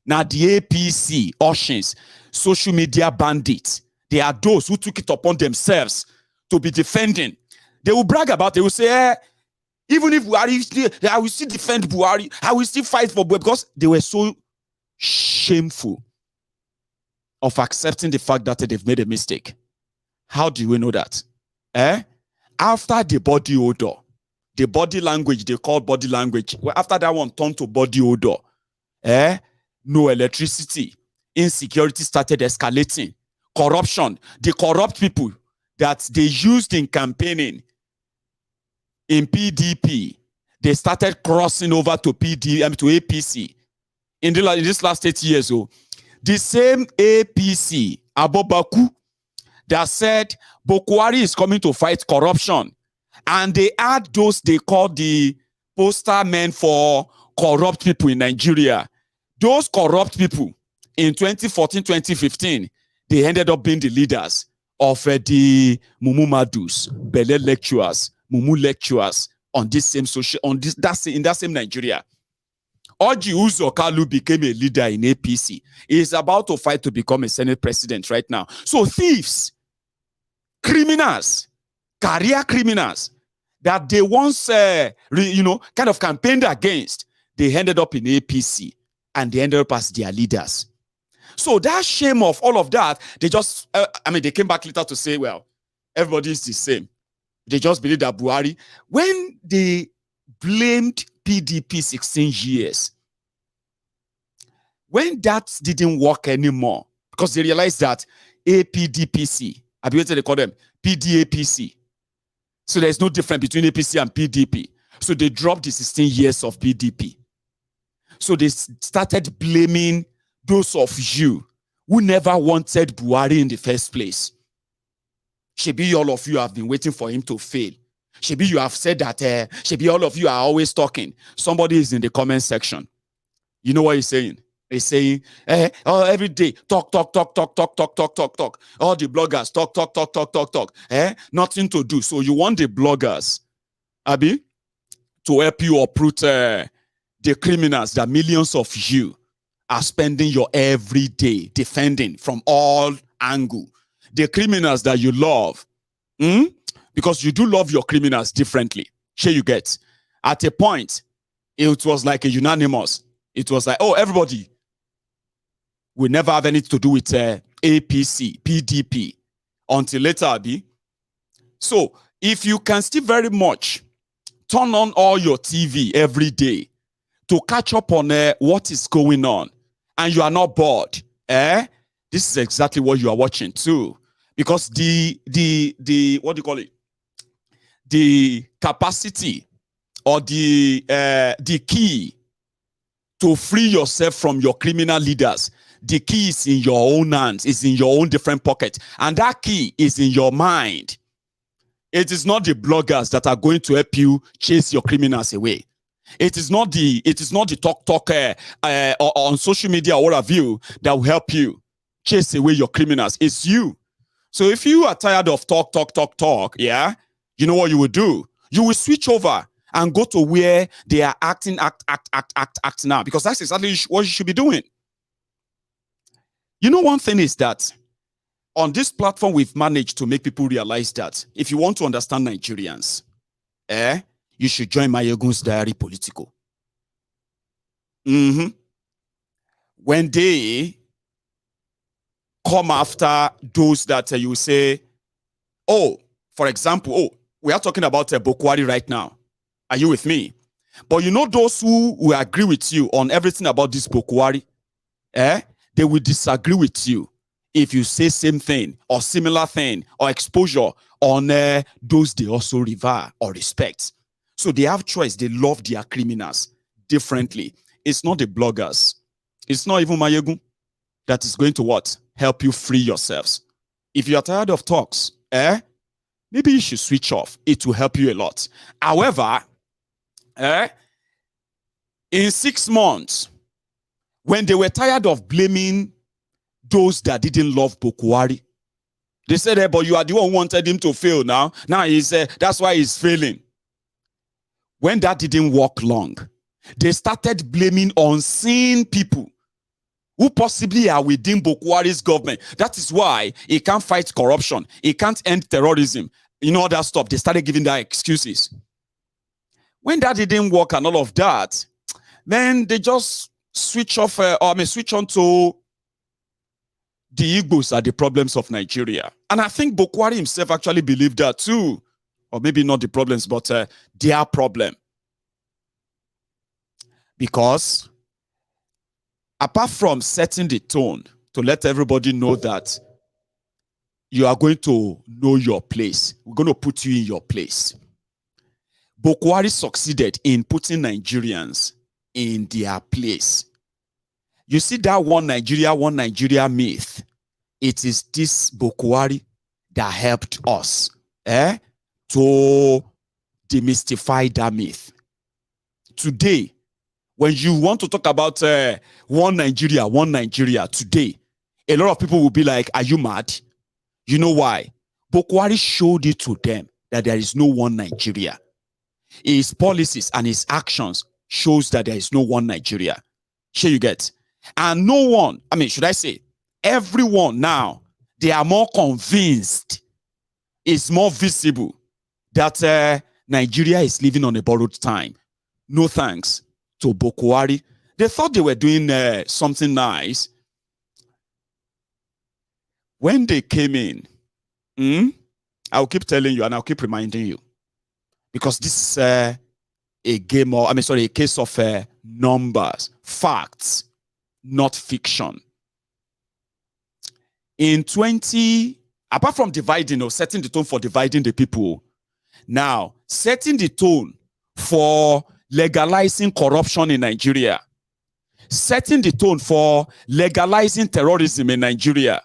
Now the APC, Oceans, social media bandits, they are those who took it upon themselves to be defending. They will brag about it. They will say, even if Buhari, I will still defend Buhari. I will still fight for Buhari, because they were so shameful of accepting the fact that they've made a mistake. How do we know that? After the body odor, the body language, they call body language. Well, after that one turned to body odor, no electricity, insecurity started escalating, corruption, the corrupt people that they used in campaigning in PDP, they started crossing over to to APC. In this last 8 years, the same APC, Abobaku, that said Bokohari is coming to fight corruption. And they had those they call the poster men for corrupt people in Nigeria. Those corrupt people in 2014, 2015, they ended up being the leaders of the Mumu Madus, Bele lecturers, Mumu lecturers on this same social, in that same Nigeria. Orji Uzo Kalu became a leader in APC. He is about to fight to become a Senate president right now. So thieves, criminals, career criminals that they once, kind of campaigned against, they ended up in APC and they ended up as their leaders. So that shame of all of that, they just, they came back later to say, well, everybody is the same. They just believe that Buhari, when they blamed PDP 16 years, when that didn't work anymore, because they realized that APDPC, I believe they call them PDAPC. So there's no difference between APC and PDP. So they dropped the 16 years of PDP. So they started blaming those of you who never wanted Buhari in the first place. Shebi, all of you have been waiting for him to fail. Shebi, you have said that, Shebi, all of you are always talking. Somebody is in the comment section. You know what he's saying? He's saying, every day, talk. All the bloggers, talk. Nothing to do. So you want the bloggers, Abi, to help you uproot the criminals that millions of you are spending your every day defending from all angles. The criminals that you love, because you do love your criminals differently. Sure, you get. At a point, it was like a unanimous. It was like, oh, everybody will never have anything to do with APC, PDP, until later, Abi. So, if you can still very much turn on all your TV every day to catch up on what is going on, and you are not bored, this is exactly what you are watching too. Because the what do you call it? The capacity or the key to free yourself from your criminal leaders, the key is in your own hands, is in your own different pocket. And that key is in your mind. It is not the bloggers that are going to help you chase your criminals away. It is not the talk on social media or what have you that will help you chase away your criminals. It's you. So if you are tired of talk, yeah, you know what you will do? You will switch over and go to where they are act now, because that's exactly what you should be doing. You know, one thing is that on this platform, we've managed to make people realize that if you want to understand Nigerians, you should join Mayegun's Diary Political. When they come after those that you say, oh, for example, we are talking about Bokohari right now. Are you with me? But you know those who will agree with you on everything about this Bokohari, they will disagree with you if you say same thing or similar thing or exposure on those they also revere or respect. So they have choice. They love their criminals differently. It's not the bloggers. It's not even Mayegun that is going to what? Help you free yourselves. If you are tired of talks, maybe you should switch off. It will help you a lot. However, in 6 months, when they were tired of blaming those that didn't love Bokohari, they said, but you are the one who wanted him to fail now. Now he's that's why he's failing. When that didn't work long, they started blaming unseen people who possibly are within Bokohari's government. That is why he can't fight corruption. He can't end terrorism. You know, that stuff. They started giving their excuses. When that didn't work and all of that, then they just switch off, switch on to the Igbos are the problems of Nigeria. And I think Bokohari himself actually believed that too. Or maybe not the problems, but their problem. Because apart from setting the tone to let everybody know that you are going to know your place, we're going to put you in your place. Bokohari succeeded in putting Nigerians in their place. You see that one Nigeria myth. It is this Bokohari that helped us to demystify that myth. Today, when you want to talk about one Nigeria today, A lot of people will be like, are you mad? You know why? Bokohari showed it to them that there is no one Nigeria. His policies and his actions shows that there is no one Nigeria. Sure you get? And no one, I mean, should I say, everyone now, they are more convinced, it's more visible that Nigeria is living on a borrowed time. No thanks to Bokohari. They thought they were doing something nice. When they came in, I'll keep telling you and I'll keep reminding you, because this is a game of, a case of numbers, facts, not fiction. Apart from dividing or setting the tone for dividing the people, now setting the tone for legalizing corruption in Nigeria, setting the tone for legalizing terrorism in Nigeria,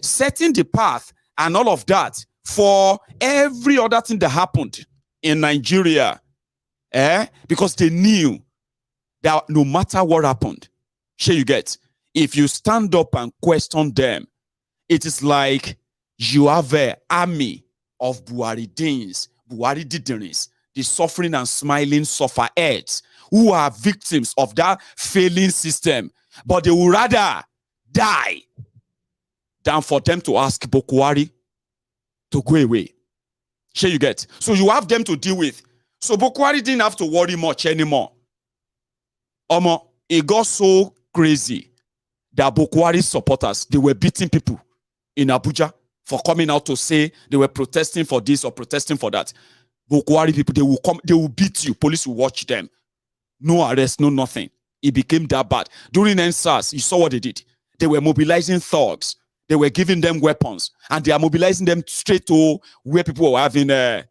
setting the path and all of that for every other thing that happened in Nigeria, because they knew that no matter what happened, sure you get, if you stand up and question them, it is like you have an army of Buhari Diderins, the suffering and smiling sufferers who are victims of that failing system, but they would rather die than for them to ask Bokohari to go away. Sure you get? So you have them to deal with. So Bokohari didn't have to worry much anymore. It got so crazy that Bokohari supporters, they were beating people in Abuja for coming out to say they were protesting for this or protesting for that. Bokohari people, they will beat you. Police will watch them. No arrest, no nothing. It became that bad. During NSAS, you saw what they did. They were mobilizing thugs. They were giving them weapons. And they are mobilizing them straight to where people were having a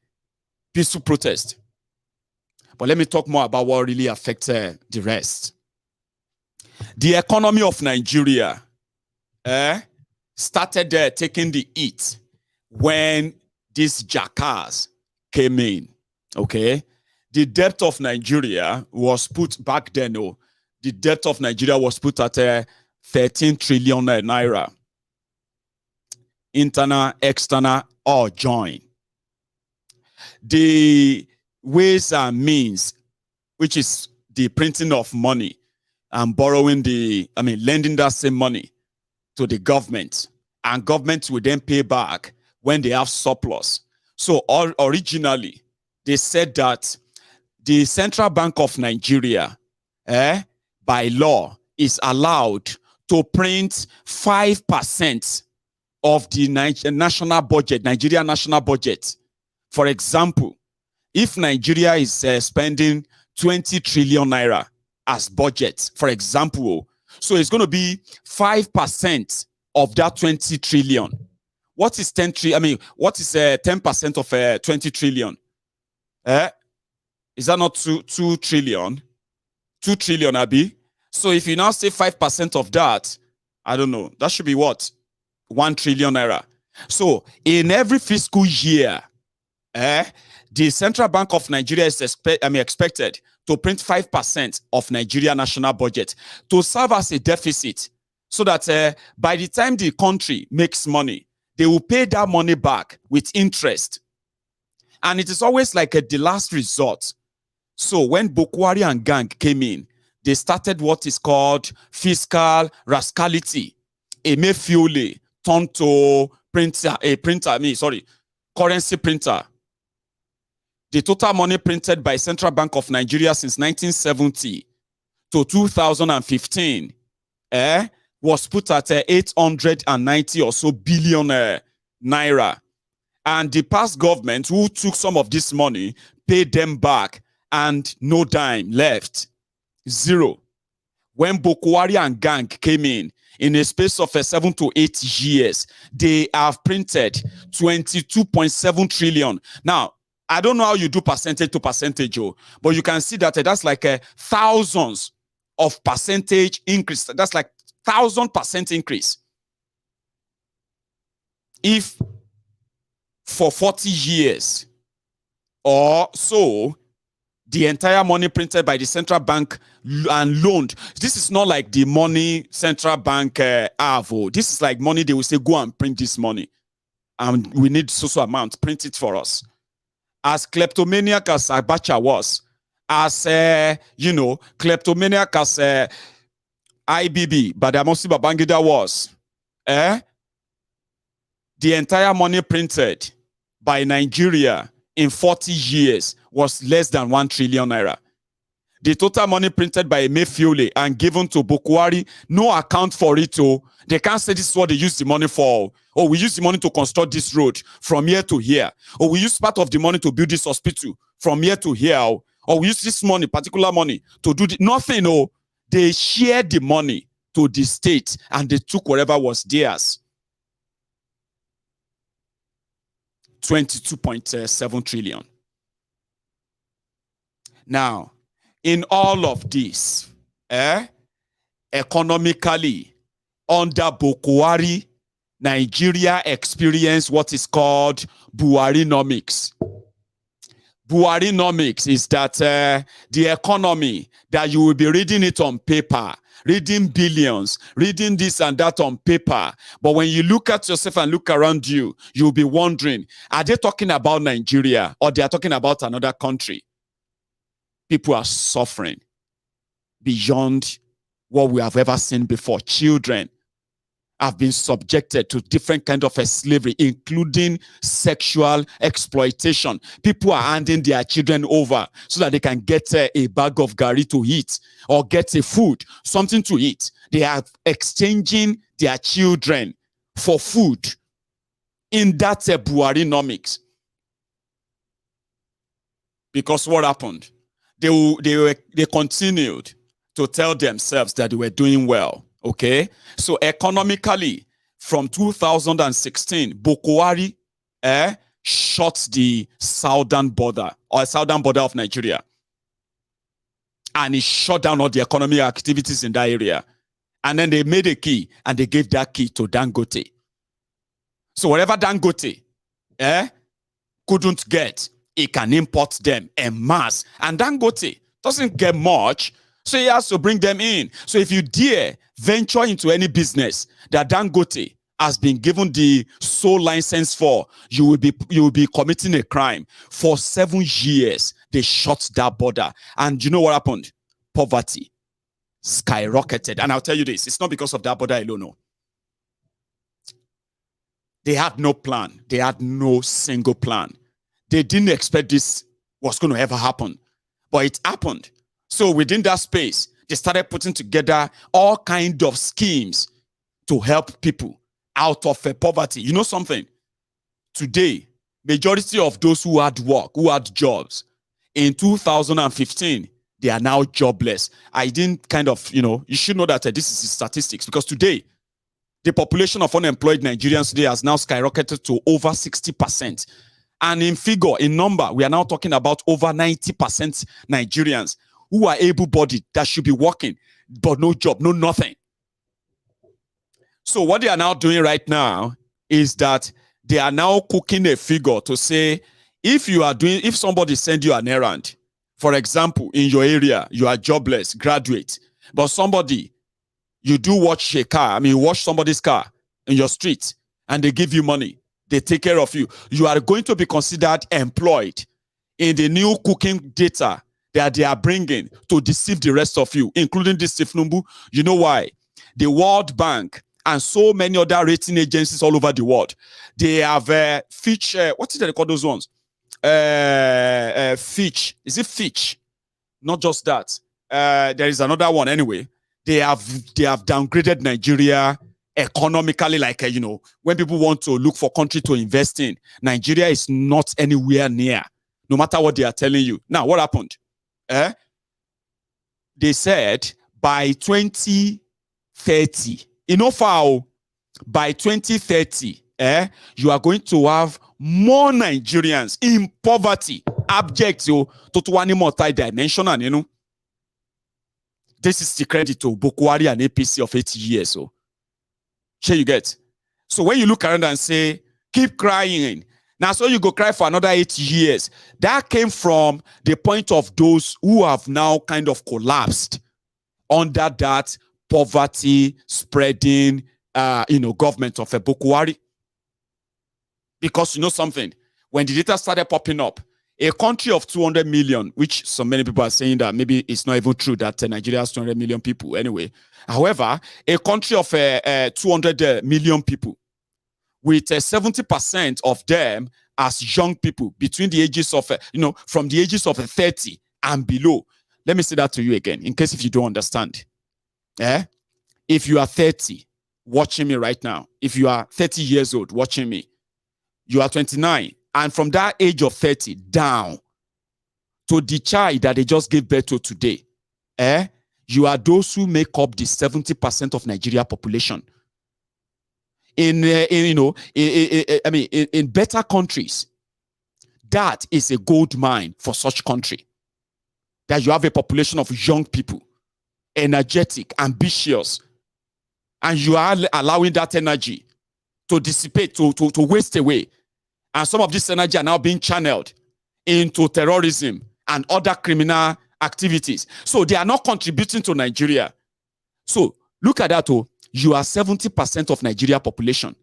peaceful protest. But let me talk more about what really affects the rest. The economy of Nigeria started taking the heat when this jackass came in. Okay, the debt of Nigeria was put back then. The debt of Nigeria was put at 13 trillion naira. Internal, external, all join. The ways and means, which is the printing of money and borrowing lending that same money to the government, and government will then pay back when they have surplus. So originally, they said that the Central Bank of Nigeria, by law, is allowed to print 5% of the national budget, Nigeria national budget. For example, if Nigeria is spending 20 trillion naira as budget, for example, so it's going to be 5% of that 20 trillion. What is 10 trillion? What is 10% of 20 trillion? Is that not 2 trillion? 2 trillion, Abi? So if you now say 5% of that, I don't know, that should be what? 1 trillion naira. So in every fiscal year, the Central Bank of Nigeria is expected to print 5% of Nigeria national budget to serve as a deficit, so that by the time the country makes money, they will pay that money back with interest. And it is always like the last resort. So when Bokohari and gang came in, they started what is called fiscal rascality. Emefiole turned to currency printer. The total money printed by Central Bank of Nigeria since 1970 to 2015 was put at 890 or so billion naira. And the past government who took some of this money paid them back, and no dime left. Zero. When Bokohari and gang came in a space of 7 to 8 years, they have printed 22.7 trillion. Now, I don't know how you do percentage to percentage, but you can see that that's like thousands of percentage increase. That's like 1,000% increase. If for 40 years or so, The entire money printed by the central bank and loaned. This is not like the money central bank have. This is like money they will say, go and print this money. And we need so amount, print it for us. As kleptomaniac as Abacha was, as, kleptomaniac as IBB, Badamasi Babangida was, the entire money printed by Nigeria in 40 years was less than 1 trillion naira. The total money printed by Emefiole and given to Bokohari, no account for it. They can't say this is what they use the money for. Or we use the money to construct this road from here to here. Or we use part of the money to build this hospital from here to here. Or we use this money, particular money, to do nothing. No, they shared the money to the state and they took whatever was theirs. 22.7 trillion. Now, in all of this, economically, under Bokohari, Nigeria experienced what is called Buharinomics. Buharinomics is that the economy that you will be reading it on paper, reading billions, reading this and that on paper. But when you look at yourself and look around you, you'll be wondering, are they talking about Nigeria or they are talking about another country? People are suffering beyond what we have ever seen before. Children have been subjected to different kinds of slavery, including sexual exploitation. People are handing their children over so that they can get a bag of gari to eat or get a food, something to eat. They are exchanging their children for food in that Buharinomics. Because what happened? They continued to tell themselves that they were doing well. Okay, so economically, from 2016, Bokohari shut the southern border of Nigeria, and it shut down all the economic activities in that area. And then they made a key, and they gave that key to Dangote. So whatever Dangote couldn't get, it can import them en masse. And Dangote doesn't get much, so he has to bring them in. So if you dare venture into any business that Dangote has been given the sole license for, you will be committing a crime. For 7 years, they shut that border. And you know what happened? Poverty skyrocketed. And I'll tell you this, it's not because of that border alone. No. They had no plan. They had no single plan. They didn't expect this was going to ever happen. But it happened. So within that space, they started putting together all kinds of schemes to help people out of poverty. You know something? Today, majority of those who had work, who had jobs, in 2015, they are now jobless. I didn't you should know that this is statistics, because today, the population of unemployed Nigerians today has now skyrocketed to over 60%. And in figure, in number, we are now talking about over 90% Nigerians who are able-bodied that should be working, but no job, no nothing. So what they are now doing right now is that they are now cooking a figure to say, if somebody sends you an errand, for example, in your area, you are jobless, graduate, but somebody, you do wash somebody's car in your street, and they give you money, they take care of you, you are going to be considered employed in the new cooking data that they are bringing to deceive the rest of you, including this Tifnumbu. You know why? The World Bank and so many other rating agencies all over the world, they have Fitch. What did they call those ones? Fitch. Is it Fitch? Not just that. There is another one anyway. They have downgraded Nigeria economically, like when people want to look for country to invest in, Nigeria is not anywhere near, no matter what they are telling you. Now, what happened? They said by 2030, by 2030, you are going to have more Nigerians in poverty, abject to one multi-dimensional, This is the credit to Bokohari and APC of 80 years. So, you get. So when you look around and say, keep crying, Now, so you go cry for another 8 years. That came from the point of those who have now kind of collapsed under that poverty spreading, government of a Bokohari. Because you know something, when the data started popping up, a country of 200 million, which so many people are saying that maybe it's not even true that Nigeria has 200 million people anyway. However, a country of 200 million people, with 70% of them as young people between the ages of, from the ages of 30 and below. Let me say that to you again, in case if you don't understand. If you are 30, watching me right now, if you are 30 years old watching me, you are 29, and from that age of 30 down to the child that they just gave birth to today, you are those who make up the 70% of Nigeria population. In better countries, that is a gold mine for such country. That you have a population of young people, energetic, ambitious, and you are allowing that energy to dissipate, to waste away. And some of this energy are now being channeled into terrorism and other criminal activities. So they are not contributing to Nigeria. So look at that. You are 70% of Nigeria population.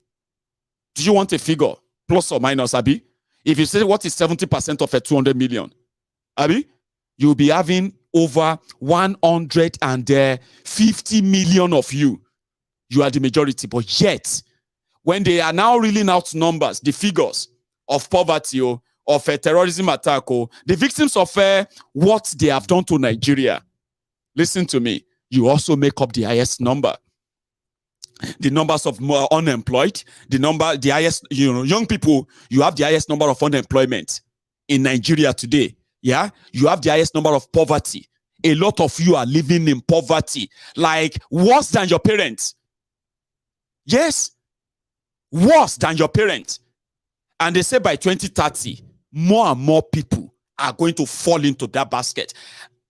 Do you want a figure? Plus or minus, Abi? If you say what is 70% of a 200 million, Abi, you'll be having over 150 million of you. You are the majority. But yet, when they are now reeling out numbers, the figures of poverty, of a terrorism attack, the victims of what they have done to Nigeria, listen to me, you also make up the highest number. The numbers of more unemployed, the highest, young people, you have the highest number of unemployment in Nigeria today. Yeah, you have the highest number of poverty. A lot of you are living in poverty, like worse than your parents. Yes, worse than your parents. And they say by 2030, more and more people are going to fall into that basket.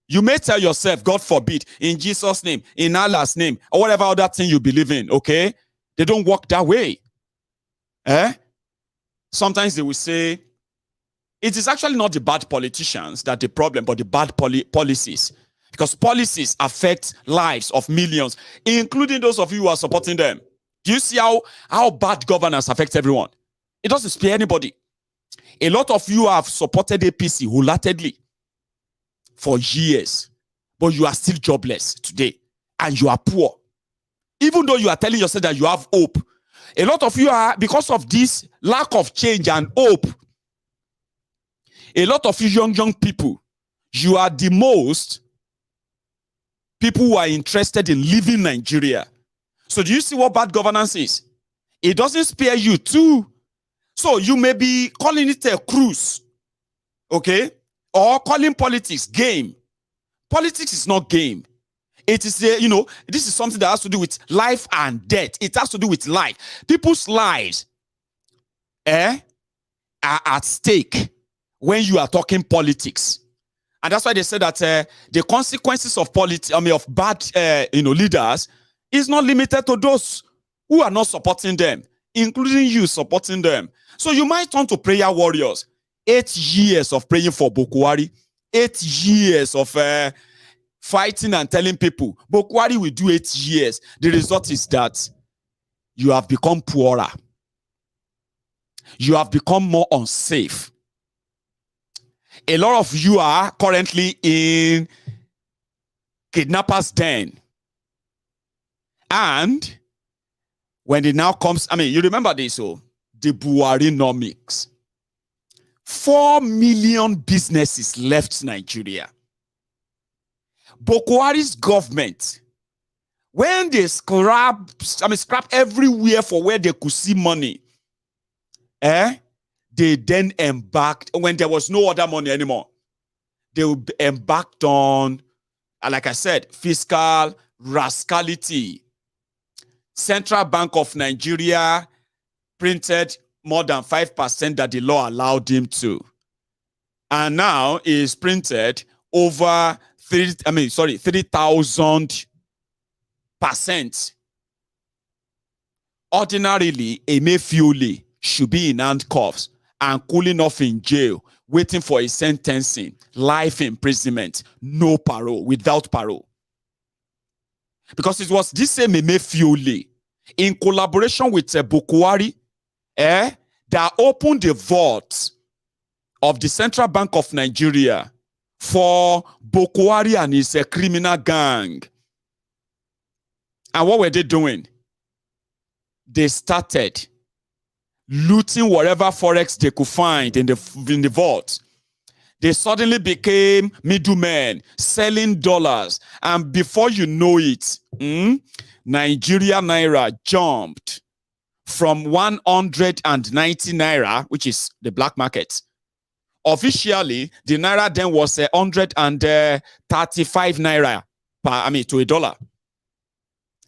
You may tell yourself, God forbid, in Jesus' name, in Allah's name, or whatever other thing you believe in, okay? They don't work that way. Sometimes they will say, it is actually not the bad politicians that the problem, but the bad policies. Because policies affect lives of millions, including those of you who are supporting them. Do you see how bad governance affects everyone? It doesn't spare anybody. A lot of you have supported APC wholeheartedly for years, but you are still jobless today, and you are poor. Even though you are telling yourself that you have hope, a lot of you are, because of this lack of change and hope, a lot of you young people, you are the most people who are interested in leaving Nigeria. So do you see what bad governance is? It doesn't spare you too. So you may be calling it a cruise, okay? Or calling politics game. Politics is not game. It is this is something that has to do with life and death. It has to do with life. People's lives are at stake when you are talking politics. And that's why they say that the consequences of of bad leaders is not limited to those who are not supporting them, including you supporting them. So you might turn to prayer warriors. 8 years of praying for Bokohari, 8 years of fighting and telling people, Bokohari will do 8 years. The result is that you have become poorer. You have become more unsafe. A lot of you are currently in kidnappers' den. And when it now comes, you remember this, the Buhari-nomics. 4 million businesses left Nigeria. Bokohari's government, when they scrap everywhere for where they could see money, they then embarked, when there was no other money anymore, they embarked on, like I said, fiscal rascality. Central Bank of Nigeria printed more than 5% that the law allowed him to. And now is printed over 3,000%. Ordinarily, Emefiele should be in handcuffs and cooling off in jail, waiting for a sentencing, life imprisonment, no parole, without parole. Because it was this same Emefiole, in collaboration with Bokohari, that opened the vault of the Central Bank of Nigeria for Bokohari and his criminal gang. And what were they doing? They started looting whatever forex they could find in the vault. They suddenly became middlemen, selling dollars. And before you know it, Nigeria Naira jumped from 190 Naira, which is the black market. Officially, the Naira then was 135 Naira to a dollar.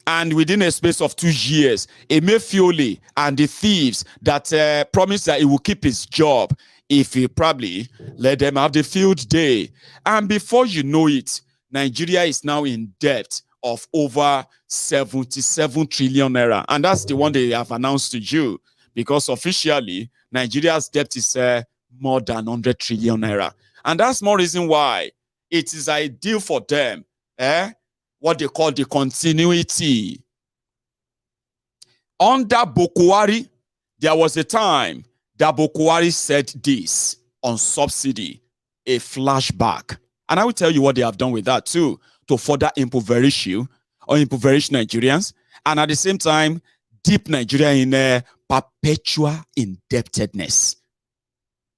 And within a space of 2 years, Emefiole and the thieves that promised that he will keep his job if he probably let them have the field day. And before you know it, Nigeria is now in debt of over 77 trillion Naira. And that's the one they have announced to you, because officially, Nigeria's debt is more than 100 trillion Naira. And that's more reason why it is ideal for them, what they call the continuity. Under Bokohari, there was a time that Bokohari said this on subsidy, a flashback. And I will tell you what they have done with that too, to further impoverish you or impoverish Nigerians, and at the same time, dip Nigeria in a perpetual indebtedness.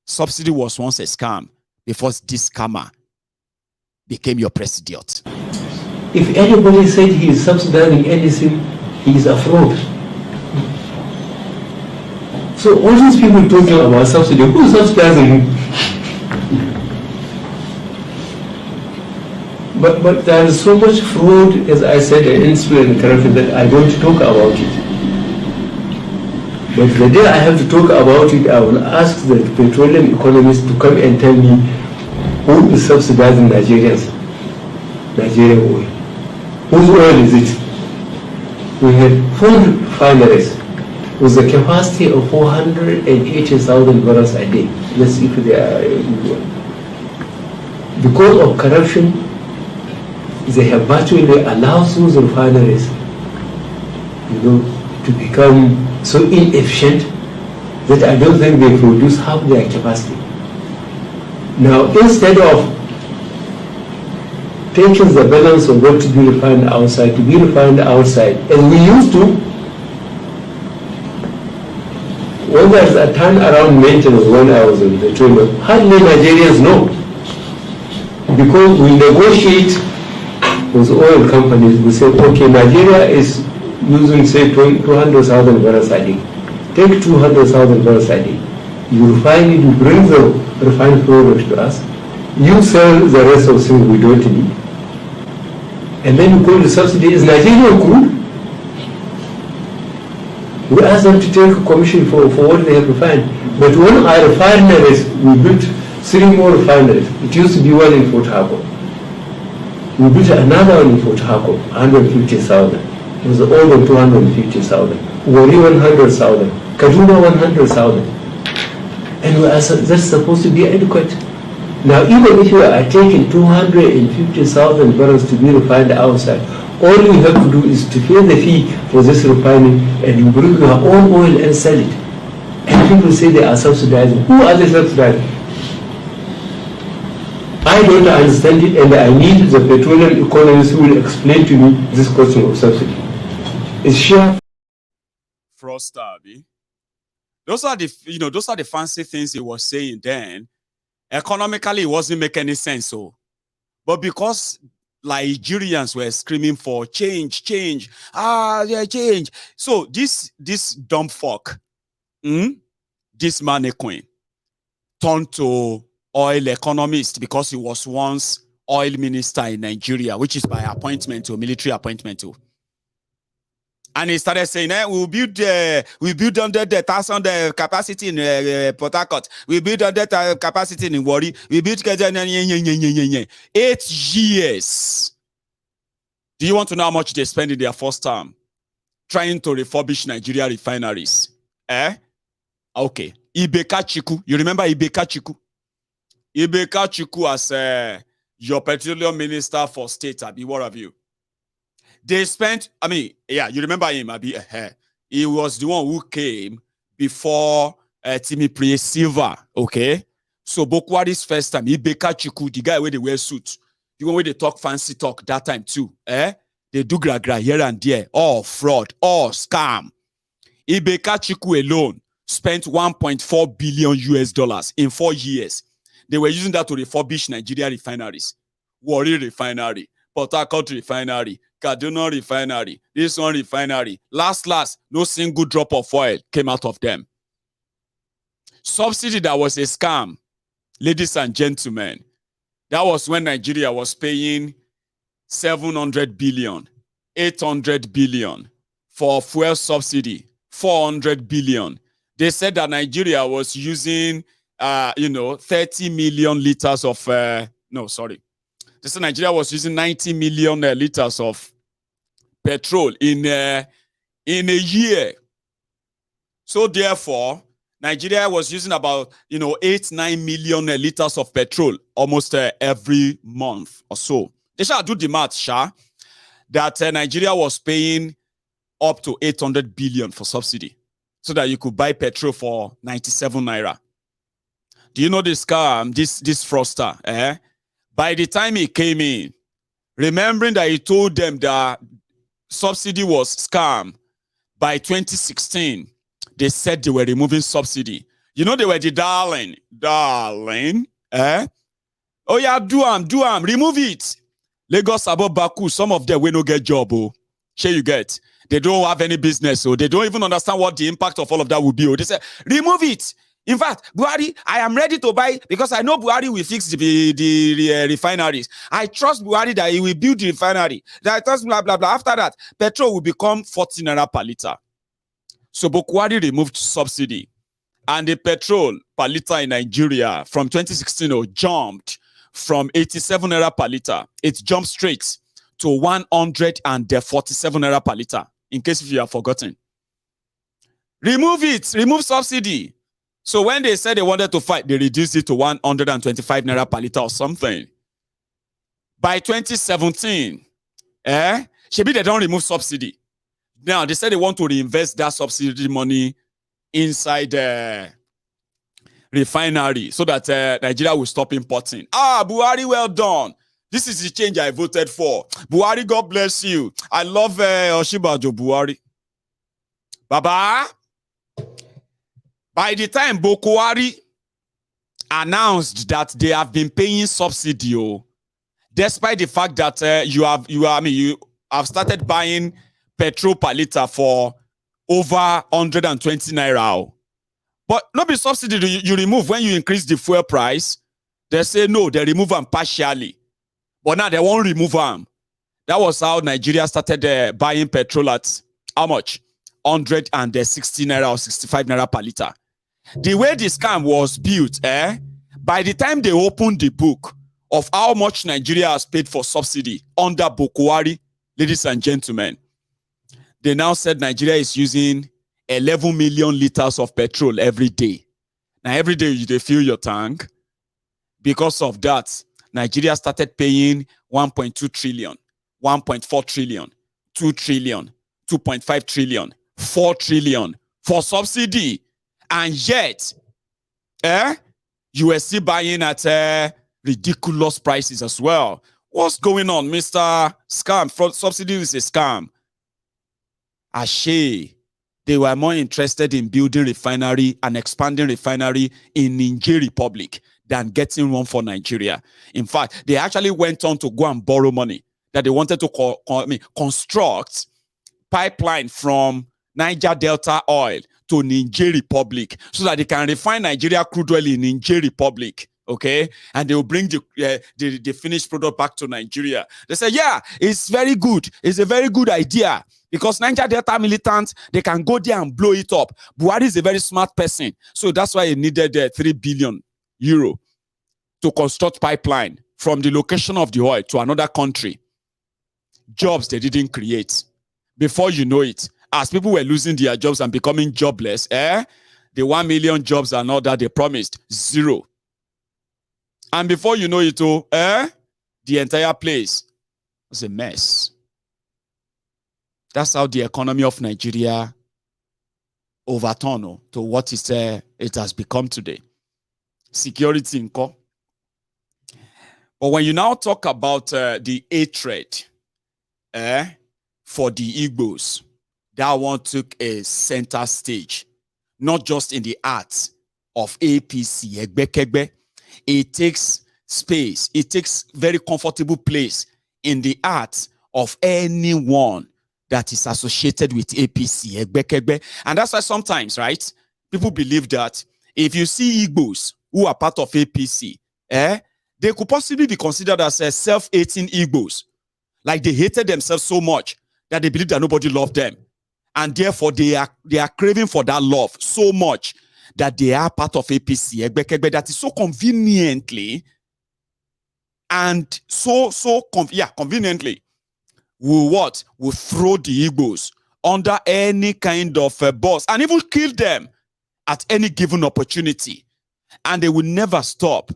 Subsidy was once a scam before this scammer became your president. If anybody said he is subsidizing anything, he is a fraud. So all these people talking about subsidy, who is subsidizing? But there is so much fraud, as I said, and industry and corruption that I don't talk about it. But the day I have to talk about it, I will ask the petroleum economists to come and tell me who is subsidizing Nigerians, Nigerian oil. Whose oil is it? We had 4 refineries with a capacity of 480,000 barrels a day. Let's see if they are equal. Because of corruption, they have virtually allowed those refineries, to become so inefficient that I don't think they produce half their capacity. Now, instead of taking the balance of what to be refined outside, as we used to, when there's a turnaround maintenance when I was in the petroleum, hardly Nigerians know. Because we negotiate with oil companies, we say, okay, Nigeria is using, say, 200,000 barrels a day. Take 200,000 barrels a day. You refine it, you bring the refined product to us, you sell the rest of things we don't need. And then you call the subsidy is Nigerian crude. We ask them to take a commission for what they have refined. But when our refineries, we built 3 more refineries. It used to be one in Port Harcourt. We built another one in Port Harcourt, 150,000. It was over 250,000. Wari 100,000. Kaduna 100,000. And we asked, that's supposed to be adequate. Now, even if you are taking 250,000 barrels to be refined outside, all you have to do is to pay the fee for this refining, and you bring your own oil and sell it. And people say they are subsidizing. Who are they subsidizing? I don't understand it, and I need the petroleum economists who will explain to me this question of subsidy. It's sheer fraudster. Those are the fancy things he was saying then. Economically, it wasn't making any sense. So, but because Nigerians were screaming for change, change, change. So this dumb fuck, this mannequin, turned to oil economist because he was once oil minister in Nigeria, which is by appointment to military appointment to. And he started saying, we'll build 100,000 capacity in Port Harcourt. We build 100 capacity in Wari. We build 8 years. Do you want to know how much they spend in their first term trying to refurbish Nigeria refineries? Okay. Ibeka Chiku. You remember Ibeka Chiku? Ibeka Chiku as your petroleum minister for state, Abi, what have you? They spent, you remember him, Abi? He was the one who came before Timothy Silva, okay? So Bokohari's first time, Ibeka Chiku, the guy where they wear suits, the one where they talk fancy talk that time too, They do gra here and there, all fraud, all scam. Ibeka Chiku alone spent 1.4 billion US dollars in 4 years. They were using that to refurbish Nigeria refineries. Warri refinery, Port Harcourt refinery, Kaduna refinery, this one refinery. Last, no single drop of oil came out of them. Subsidy that was a scam, ladies and gentlemen. That was when Nigeria was paying 700 billion, 800 billion for fuel subsidy, 400 billion. They said that Nigeria was using, 30 million liters of, They said Nigeria was using 90 million liters of petrol in a year. So therefore, Nigeria was using about, 8-9 million liters of petrol almost every month or so. They shall do the math, that Nigeria was paying up to 800 billion for subsidy so that you could buy petrol for 97 naira. Do you know this scam, this fraudster? By the time he came in, remembering that he told them that subsidy was scam, by 2016, they said they were removing subsidy. You know, they were the darling. Oh yeah, do am, remove it. Lagos, Abo, Baku, some of them will no get job, Sure you get. They don't have any business, so they don't even understand what the impact of all of that will be. They say, remove it. In fact, Buhari, I am ready to buy because I know Buhari will fix the refineries. I trust Buhari that he will build the refinery. That I trust blah, blah, blah. After that, petrol will become 14 naira per liter. So Bokohari removed subsidy. And the petrol per liter in Nigeria from 2016 jumped from 87 naira per liter. It jumped straight to 147 naira per liter, in case if you have forgotten. Remove it. Remove subsidy. So when they said they wanted to fight, they reduced it to 125 naira per liter or something. By 2017, Shebi they don't remove subsidy. Now they said they want to reinvest that subsidy money inside refinery so that Nigeria will stop importing. Buhari, well done. This is the change I voted for. Buhari, God bless you. I love Oshibajo Buhari. Baba. By the time Bokohari announced that they have been paying subsidy, despite the fact that you have started buying petrol per liter for over 120 naira. But not be subsidy you remove when you increase the fuel price. They say no, they remove them partially. But now they won't remove them. That was how Nigeria started buying petrol at how much? 160 naira or 65 naira per liter. The way the scam was built, by the time they opened the book of how much Nigeria has paid for subsidy under Bokohari, ladies and gentlemen, they now said Nigeria is using 11 million liters of petrol every day. Now, every day you fill your tank. Because of that, Nigeria started paying 1.2 trillion, 1.4 trillion, 2 trillion, 2.5 trillion, 4 trillion for subsidy. And yet, you were still buying at ridiculous prices as well. What's going on, Mr. Scam? Fraud subsidy is a scam. Ashe, they were more interested in building refinery and expanding refinery in Niger Republic than getting one for Nigeria. In fact, they actually went on to go and borrow money that they wanted to construct pipeline from Niger Delta oil to Niger Republic so that they can refine Nigeria crude oil in Niger Republic. Okay, and they will bring the finished product back to Nigeria. They say, yeah, it's very good. It's a very good idea because Niger Delta militants, they can go there and blow it up. Buhari is a very smart person, so that's why he needed 3 billion euro to construct pipeline from the location of the oil to another country. Jobs they didn't create. Before you know it, as people were losing their jobs and becoming jobless, they the 1 million jobs and all that they promised, zero. And before you know it, the entire place was a mess. That's how the economy of Nigeria overturned to what it has become today. Security income. But when you now talk about the hatred for the Igbos, that one took a center stage, not just in the arts of APC, Egbekegbe. It takes space, it takes very comfortable place in the heart of anyone that is associated with APC, Egbekegbe. And that's why sometimes, right, people believe that if you see Igbos who are part of APC, they could possibly be considered as self-hating Igbos. Like they hated themselves so much that they believe that nobody loved them. And therefore, they are craving for that love so much that they are part of APC, Egbekegbe, that is so conveniently and conveniently will throw the Igbos under any kind of boss and even kill them at any given opportunity. And they will never stop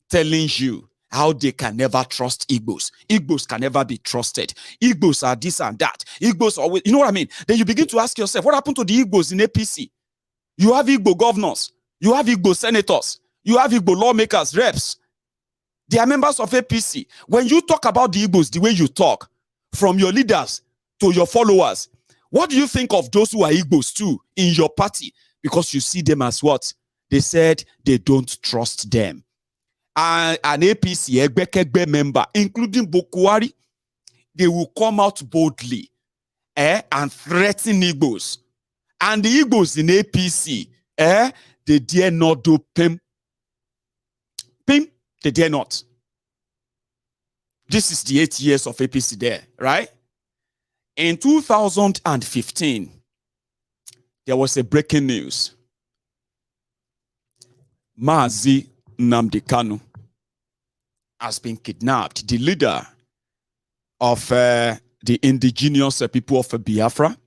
telling you how they can never trust Igbos. Igbos can never be trusted. Igbos are this and that. Igbos always, you know what I mean? Then you begin to ask yourself, what happened to the Igbos in APC? You have Igbo governors. You have Igbo senators. You have Igbo lawmakers, reps. They are members of APC. When you talk about the Igbos the way you talk, from your leaders to your followers, what do you think of those who are Igbos too in your party? Because you see them as what? They said they don't trust them. And an APC, Egbekegbe member, including Bokohari, they will come out boldly and threaten Igbos. And the Igbos in APC, they dare not do PIM. PIM, they dare not. This is the 8 years of APC there, right? In 2015, there was a breaking news. Mazi Nnamdi Kanu has been kidnapped. The leader of the indigenous people of Biafra,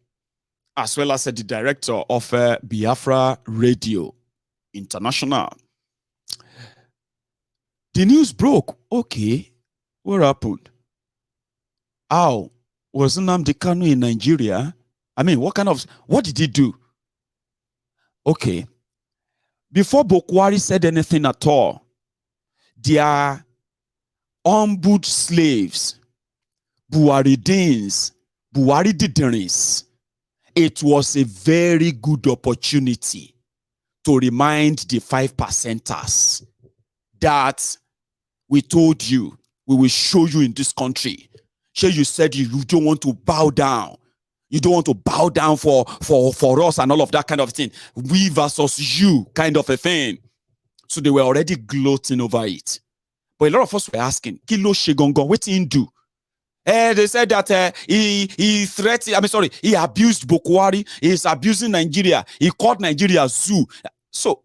as well as the director of Biafra Radio International. The news broke. Okay, what happened? How was Nnamdi Kanu in Nigeria? I mean, what did he do? Okay. Before Bokohari said anything at all, their humbled slaves, Buhari Diderins, it was a very good opportunity to remind the 5%ers that we told you, we will show you in this country. Sure, you said you don't want to bow down. You don't want to bow down for us and all of that kind of thing. We versus you kind of a thing. So they were already gloating over it. But a lot of us were asking, Kilo Shegongo, what did he do? They said that he threatened, he abused Bokohari. He's abusing Nigeria. He called Nigeria zoo. So,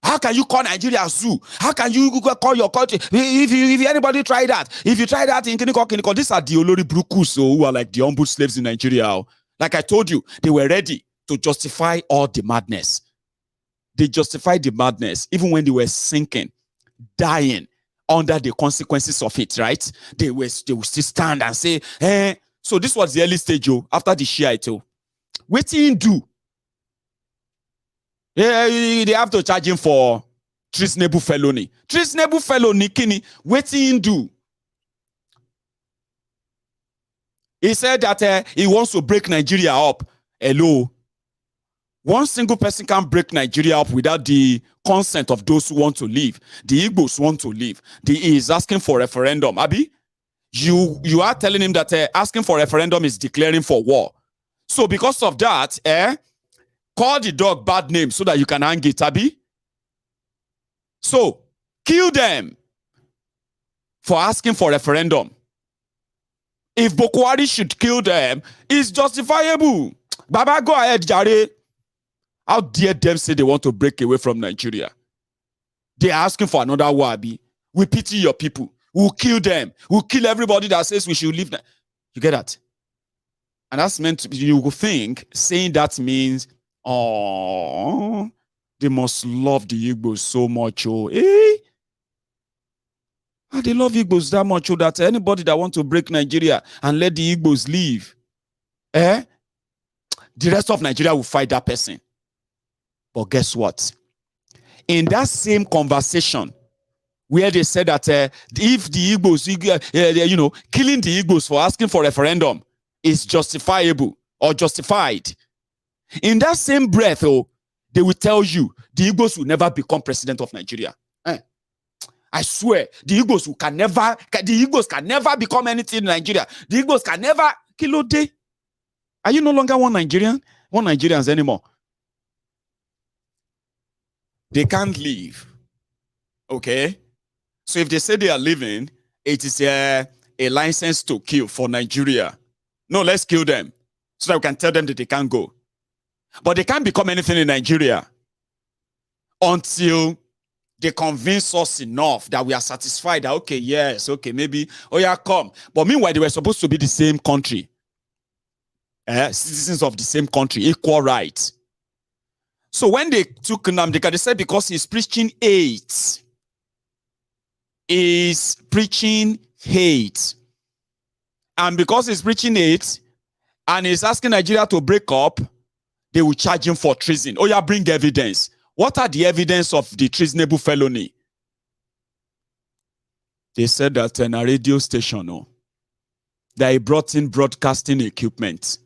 how can you call Nigeria zoo? How can you call your country? If anybody try that, if you try that in Kiniko, these are the Olori Brukus who are like the humble slaves in Nigeria. Like I told you, they were ready to justify all the madness. They justified the madness even when they were sinking, dying under the consequences of it, right? They will still stand and say, so this was the early stage, after the Shiite. What did he do? They have to charge him for treasonable felony. Treasonable felony, kini, what did he do? He said that he wants to break Nigeria up. Hello. One single person can't break Nigeria up without the consent of those who want to leave. The Igbos want to leave. He is asking for referendum. Abi, you are telling him that asking for referendum is declaring for war. So because of that, call the dog bad name so that you can hang it, Abi. So kill them for asking for referendum. If Bokohari should kill them, it's justifiable. Baba, go ahead, Jare. How dare them say they want to break away from Nigeria? They are asking for another Wabi. We pity your people. We'll kill them. We'll kill everybody that says we should leave. You get that? And that's meant to be, you will think, saying that means, oh, they must love the Igbos so much. Oh, eh? They love Igbos that much that anybody that wants to break Nigeria and let the Igbos leave, the rest of Nigeria will fight that person. But guess what? In that same conversation, where they said that if the Igbos, killing the Igbos for asking for referendum is justifiable or justified, in that same breath, they will tell you the Igbos will never become president of Nigeria. I swear, the Igbos can never become anything in Nigeria. The Igbos can never kill day. Are you no longer one Nigerians anymore? They can't leave. Okay? So if they say they are leaving, it is a license to kill for Nigeria. No, let's kill them so that we can tell them that they can't go. But they can't become anything in Nigeria until they convince us enough that we are satisfied that, okay, yes, okay, maybe, oh yeah, come. But meanwhile, they were supposed to be the same country. Citizens of the same country, equal rights. So when they took Nnamdi, they said because he's preaching hate. He's preaching hate. And because he's preaching hate, and he's asking Nigeria to break up, they will charge him for treason. Oh yeah, bring evidence. What are the evidence of the treasonable felony? They said that in a radio station, that he brought in broadcasting equipment.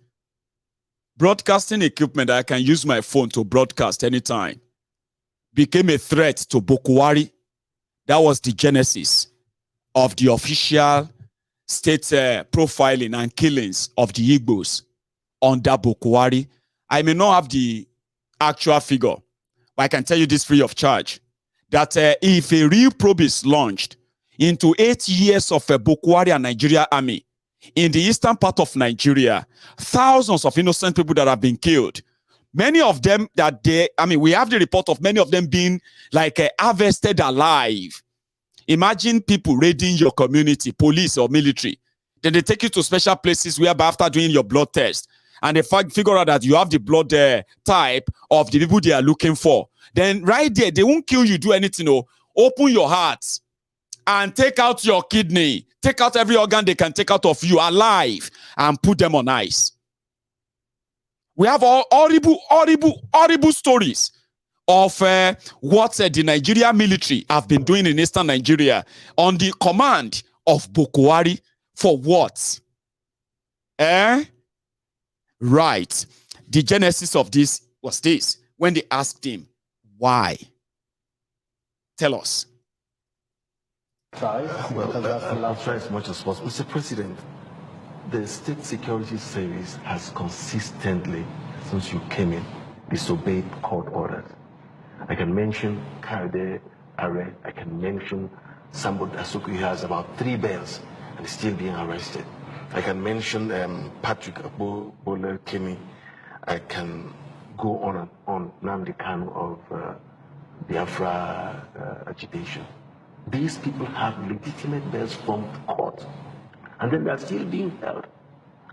Broadcasting equipment that I can use my phone to broadcast anytime became a threat to Bokohari. That was the genesis of the official state profiling and killings of the Igbos under Bokohari. I may not have the actual figure, but I can tell you this free of charge, that if a real probe is launched into 8 years of Bokohari and Nigeria army in the eastern part of Nigeria, thousands of innocent people that have been killed, many of them we have the report of many of them being like harvested alive. Imagine people raiding your community, police or military. Then they take you to special places where after doing your blood test, and they figure out that you have the blood type of the people they are looking for. Then right there, they won't kill you, do anything. Open your heart and take out your kidney. Take out every organ they can take out of you alive and put them on ice. We have all horrible stories of what the Nigerian military have been doing in eastern Nigeria on the command of Bokohari. For what? Right. The genesis of this was this. When they asked him, why? Tell us. Well, I'll try as much as possible. Mr. President, the State Security Service has consistently, since you came in, disobeyed court orders. I can mention Kayode Are. I can mention Sambo Asuku, who has about 3 bails and is still being arrested. I can mention Patrick Bole Kemi. I can go on and on, Nnamdi Kanu of Biafra agitation. These people have legitimate bails from the court, and then they're still being held.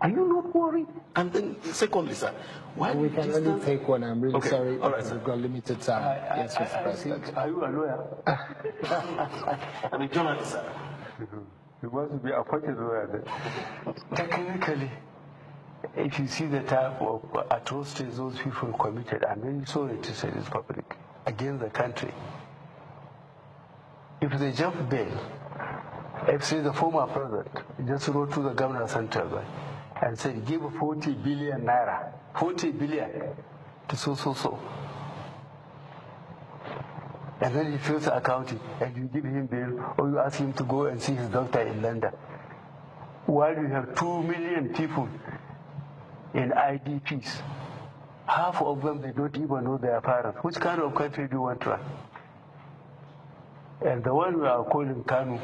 Are you not worried? And then, secondly, sir, why we can only take one. I'm really sorry. All right, sir. We've got limited time. Yes, Mr. President. Are you a lawyer? I'm a journalist, sir. You must be appointed lawyer then. Technically, if you see the type of atrocities those people committed, I'm really sorry to say this public, against the country. If they jump bail, if say the former president just wrote to the governor central and said, give 40 billion naira, 40 billion to so. And then he fills the accounting and you give him bail or you ask him to go and see his doctor in London. While you have 2 million people in IDPs, half of them, they don't even know their parents. Which kind of country do you want to run? And the one we are calling Kanu,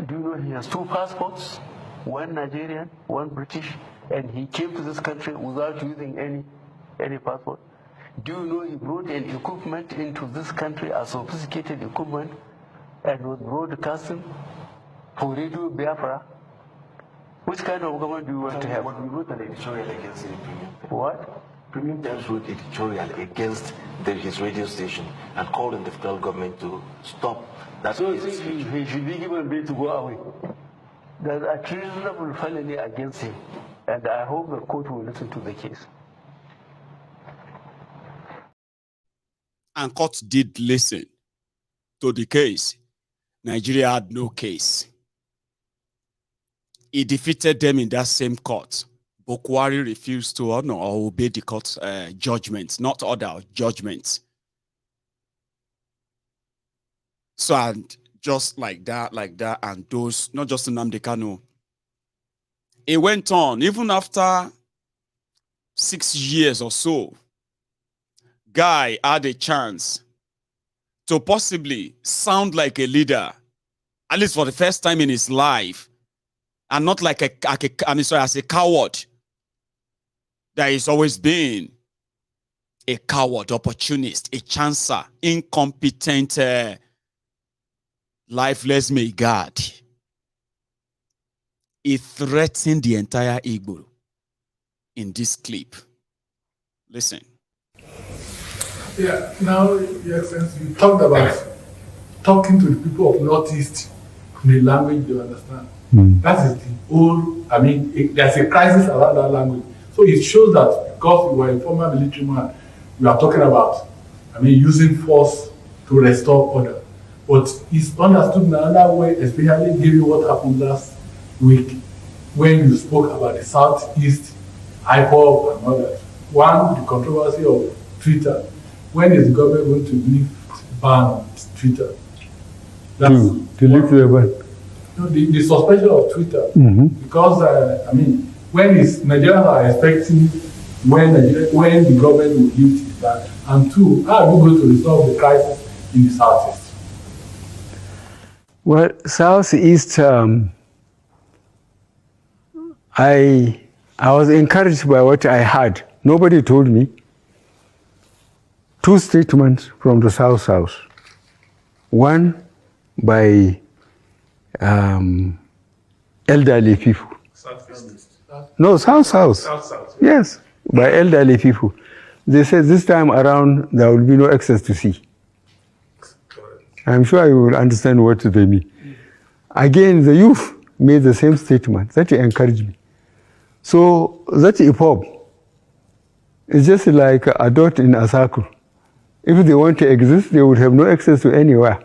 do you know he has 2 passports? One Nigerian, one British, and he came to this country without using any passport. Do you know he brought an equipment into this country, a sophisticated equipment, and was broadcasting for Radio Biafra? Which kind of government do you want to have? What we wrote an editorial against him. What? Premium Times wrote editorial against his radio station and called on the federal government to stop that. So he should be given bail to go away. There's a treasonable felony against him, and I hope the court will listen to the case. And court did listen to the case. Nigeria had no case. He defeated them in that same court. Bokohari refused to honor or obey the court judgment, not order, judgment. So, and just like that, and those, not just Nnamdi Kanu. It went on, even after 6 years or so, Guy had a chance to possibly sound like a leader, at least for the first time in his life, and not like as a coward. That he's always been a coward, opportunist, a chancer, incompetent, lifeless may God. He threatened the entire Igbo in this clip. Listen. Yeah, now, Your Excellency, you talked about talking to the people of Northeast in the language they understand. That is the whole, there's a crisis around that language. So it shows that because you were a former military man, you are talking about, using force to restore order. But it's understood in another way, especially given what happened last week when you spoke about the Southeast, IPOB and others. One, the controversy of Twitter. When is the government going to lift ban on Twitter? To lift the ban? No, the suspension of Twitter. Because, when is Nigerians are expecting when the government will lift it ban? And two, how are we going to resolve the crisis in the Southeast? Well, Southeast, I was encouraged by what I heard. Nobody told me. 2 statements from the South. One by elderly people. No, South. Yes, by elderly people. They said this time around there will be no access to sea. I'm sure you will understand what they mean. Again, the youth made the same statement. That encouraged me. So that IPOB is just like a dot in a circle. If they want to exist, they would have no access to anywhere.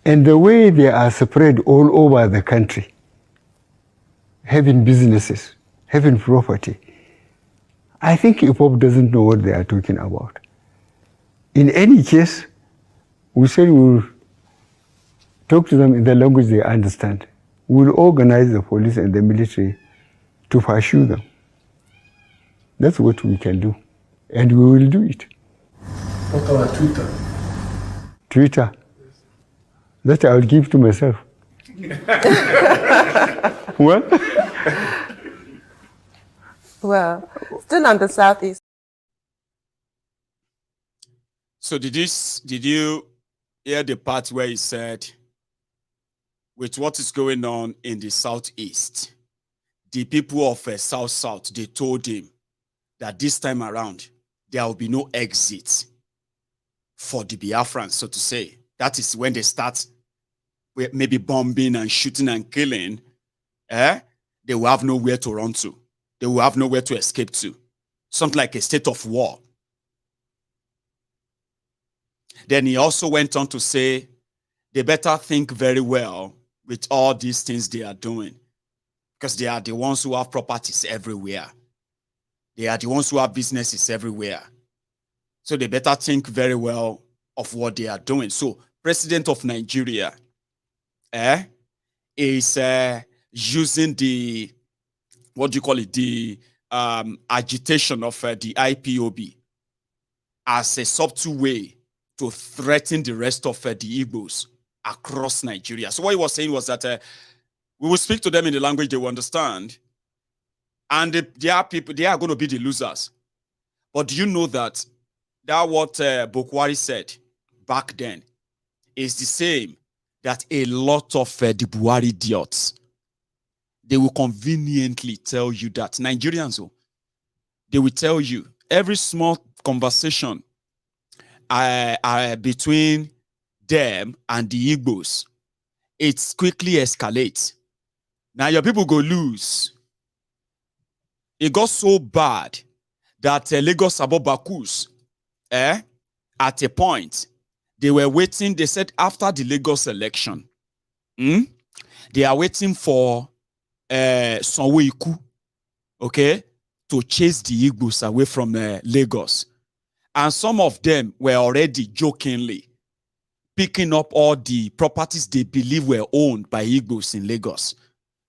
And the way they are spread all over the country, having businesses, having property, I think IPOB doesn't know what they are talking about. In any case, we said we'll talk to them in the language they understand. We'll organize the police and the military to pursue them. That's what we can do. And we will do it. What about Twitter? Twitter? That I will give to myself. What? Well, still on the Southeast. So did you hear the part where he said, with what is going on in the Southeast, the people of South, they told him that this time around, there will be no exit for the Biafrans, so to say. That is when they start maybe bombing and shooting and killing. They will have nowhere to run to. They will have nowhere to escape to. Something like a state of war. Then he also went on to say, they better think very well with all these things they are doing, because they are the ones who have properties everywhere. They are the ones who have businesses everywhere. So they better think very well of what they are doing. So President of Nigeria is using the, what do you call it, the agitation of the IPOB as a subtle way to threaten the rest of the Igbos across Nigeria. So what he was saying was that we will speak to them in the language they will understand, and they are going to be the losers. But do you know that what Bokohari said back then is the same that a lot of the Buhari idiots they will conveniently tell you that Nigerians, they will tell you every small conversation between them and the Igbos, it quickly escalates. Now your people go lose. It got so bad that Lagos Abobakus, at a point, they were waiting. They said after the Lagos election, they are waiting for Sanwo-Iku, okay, to chase the Igbos away from Lagos. And some of them were already jokingly picking up all the properties they believe were owned by Igbos in Lagos.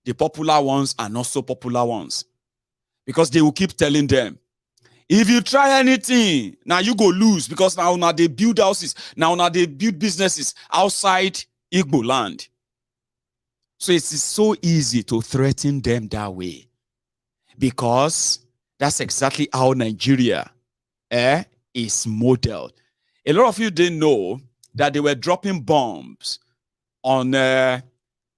The popular ones and not so popular ones. Because they will keep telling them, if you try anything, now you go lose, because now they build houses, now they build businesses outside Igbo land. So it is so easy to threaten them that way, because that's exactly how Nigeria is modeled. A lot of you didn't know that they were dropping bombs on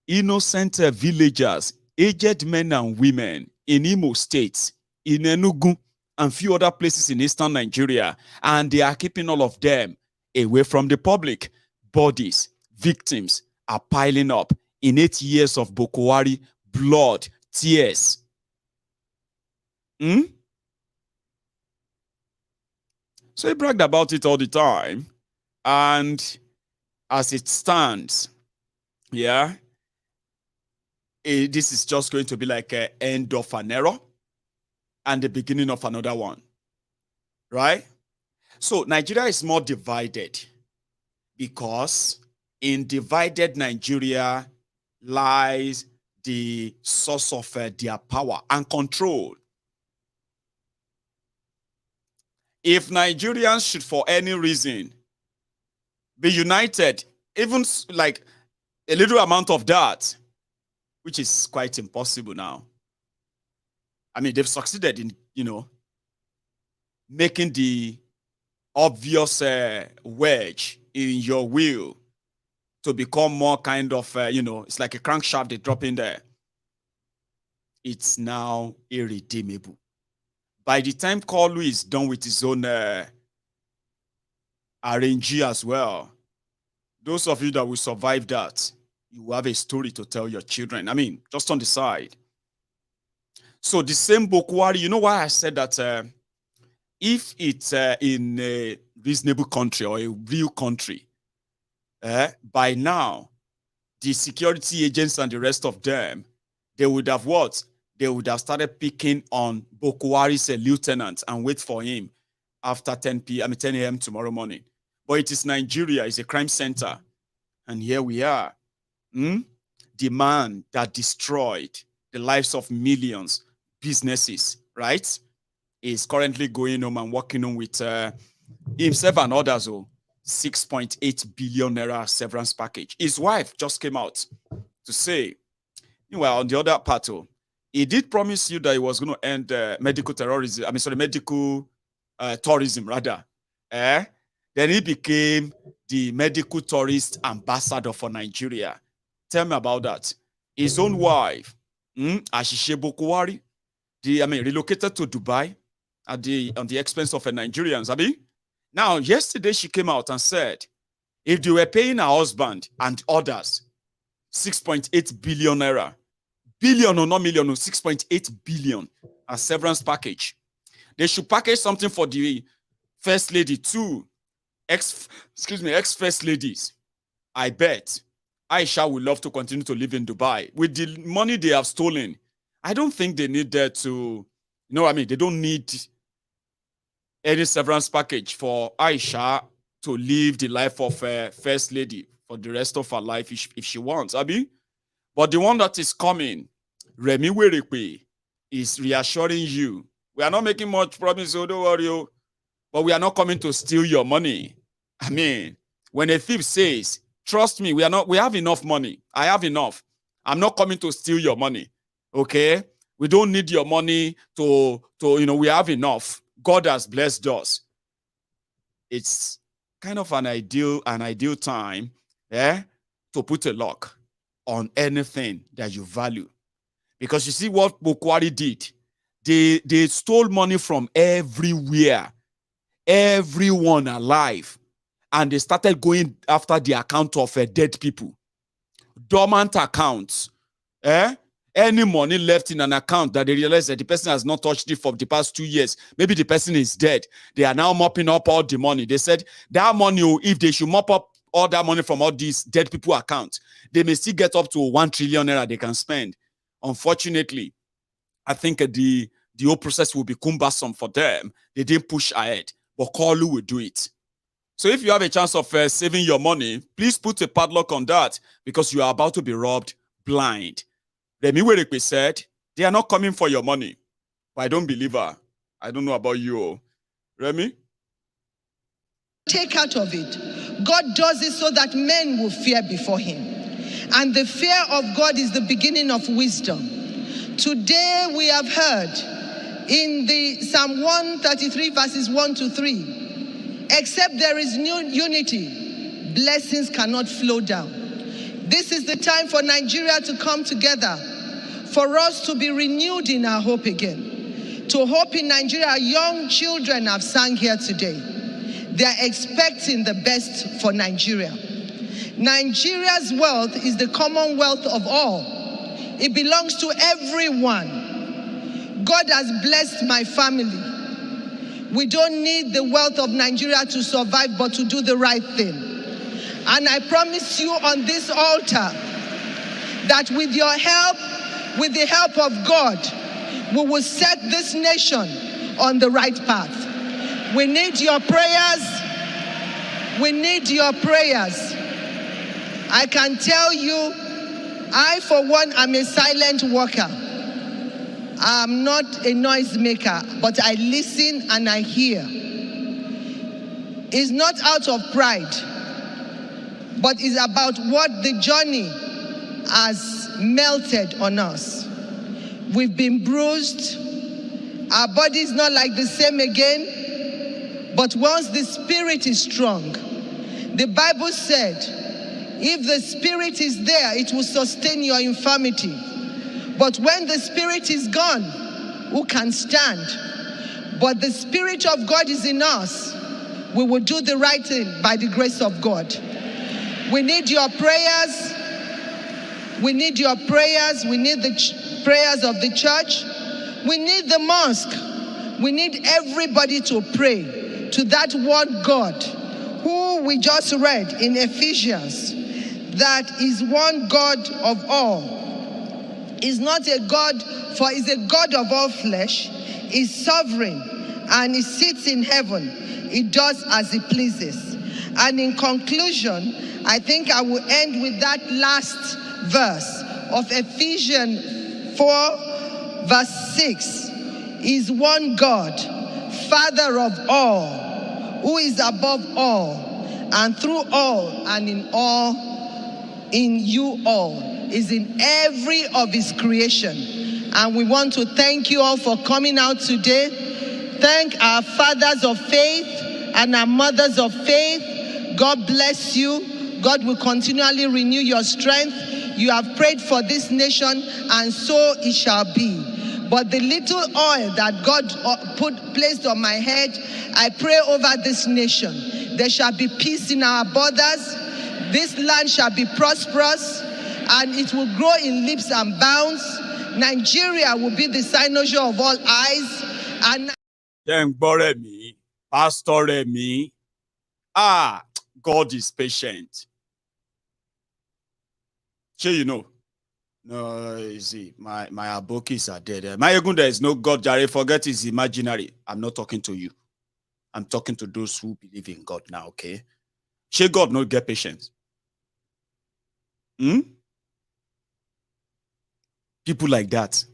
innocent villagers, aged men and women in Imo State, in Enugu, and few other places in eastern Nigeria, and they are keeping all of them away from the public. Bodies, victims are piling up in 8 years of Bokohari, blood, tears. So he bragged about it all the time, and as it stands, this is just going to be like an end of an era and the beginning of another one, right? So Nigeria is more divided, because in divided Nigeria lies the source of their power and control. If Nigerians should for any reason be united, even like a little amount of that, which is quite impossible now. I mean, they've succeeded in, making the obvious wedge in your wheel to become more kind of, it's like a crankshaft they drop in there. It's now irredeemable. By the time Koolu is done with his own RNG as well, those of you that will survive that, you will have a story to tell your children. I mean, just on the side. So the same Bokohari, you know why I said that if it's in a reasonable country or a real country, by now, the security agents and the rest of them, they would have what? They would have started picking on Bokohari's lieutenant and wait for him after 10 a.m. tomorrow morning. But it is Nigeria, it's a crime center. And here we are. The man that destroyed the lives of millions, businesses, right, is currently going home and working on with himself and others, 6.8 billion naira severance package. His wife just came out to say, well, on the other part, he did promise you that he was going to end medical terrorism. Medical tourism, rather. Then he became the medical tourist ambassador for Nigeria. Tell me about that. His own wife, Ashishe Bokohari, relocated to Dubai on the expense of Nigerians. Now, yesterday she came out and said, if they were paying her husband and others 6.8 billion naira, billion or not million, 6.8 billion as severance package, they should package something for the first lady too. Ex-first ladies. I bet Aisha would love to continue to live in Dubai. With the money they have stolen, I don't think they need that to, they don't need any severance package for Aisha to live the life of a first lady for the rest of her life if she wants, But the one that is coming, Remi Tinubu, is reassuring you. We are not making much promise, so don't worry, but we are not coming to steal your money. When a thief says, trust me, we have enough money. I have enough. I'm not coming to steal your money. Okay? We don't need your money to we have enough. God has blessed us. It's kind of an ideal time to put a lock on anything that you value. Because you see what Bokohari did. They stole money from everywhere. Everyone alive. And they started going after the account of dead people. Dormant accounts. Any money left in an account that they realize that the person has not touched it for the past 2 years. Maybe the person is dead. They are now mopping up all the money. They said that money, if they should mop up all that money from all these dead people accounts, they may still get up to 1 trillion naira they can spend. Unfortunately, I think the whole process will be cumbersome for them. They didn't push ahead, but Koolu will do it. So if you have a chance of saving your money, please put a padlock on that because you are about to be robbed blind. Remi Tinubu said, they are not coming for your money. But I don't believe her. I don't know about you. Remi? Take out of it. God does it so that men will fear before him. And the fear of God is the beginning of wisdom. Today we have heard in the Psalm 133 verses 1 to 3, except there is new unity, blessings cannot flow down. This is the time for Nigeria to come together, for us to be renewed in our hope again. To hope in Nigeria, young children have sang here today. They are expecting the best for Nigeria. Nigeria's wealth is the commonwealth of all. It belongs to everyone. God has blessed my family. We don't need the wealth of Nigeria to survive, but to do the right thing. And I promise you on this altar that with your help, with the help of God, we will set this nation on the right path. We need your prayers. We need your prayers. I can tell you, I, for one, am a silent worker. I'm not a noisemaker, but I listen and I hear. It's not out of pride, but it's about what the journey has melted on us. We've been bruised. Our body is not like the same again. But once the spirit is strong, the Bible said, if the spirit is there, it will sustain your infirmity. But when the spirit is gone, who can stand? But the spirit of God is in us. We will do the right thing by the grace of God. We need your prayers. We need your prayers. We need the prayers of the church. We need the mosque. We need everybody to pray to that one God who we just read in Ephesians, that is one God of all. Is not a God, for is a God of all flesh, is sovereign, and he sits in heaven. He does as he pleases. And in conclusion, I think I will end with that last verse of Ephesians 4, verse 6. Is one God, Father of all, who is above all, and through all, and in all, in you all, is in every of his creation. And we want to thank you all for coming out today. Thank our fathers of faith and our mothers of faith. God bless you. God will continually renew your strength. You have prayed for this nation, and so it shall be. But the little oil that God placed on my head, I pray over this nation. There shall be peace in our borders. This land shall be prosperous, and it will grow in leaps and bounds. Nigeria will be the cynosure of all eyes. And Remi, Pastor Remi, God is patient. Sure, you know. No, you see, my abokis are dead. My Egun, there is no God, Jare. Forget it's imaginary. I'm not talking to you. I'm talking to those who believe in God now, okay? Sure, God no get patience. People like that.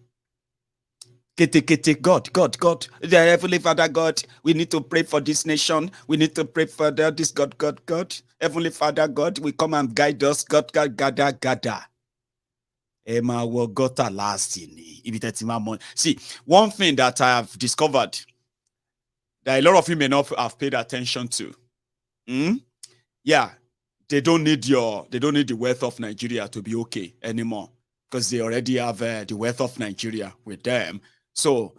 God, the Heavenly Father, God, we need to pray for this nation. We need to pray for this God. Heavenly Father, God, we come and guide us. God, gather. Emma will got a last in. See, one thing that I have discovered that a lot of you may not have paid attention to. Yeah, they don't need the wealth of Nigeria to be okay anymore. because they already have the wealth of Nigeria with them. So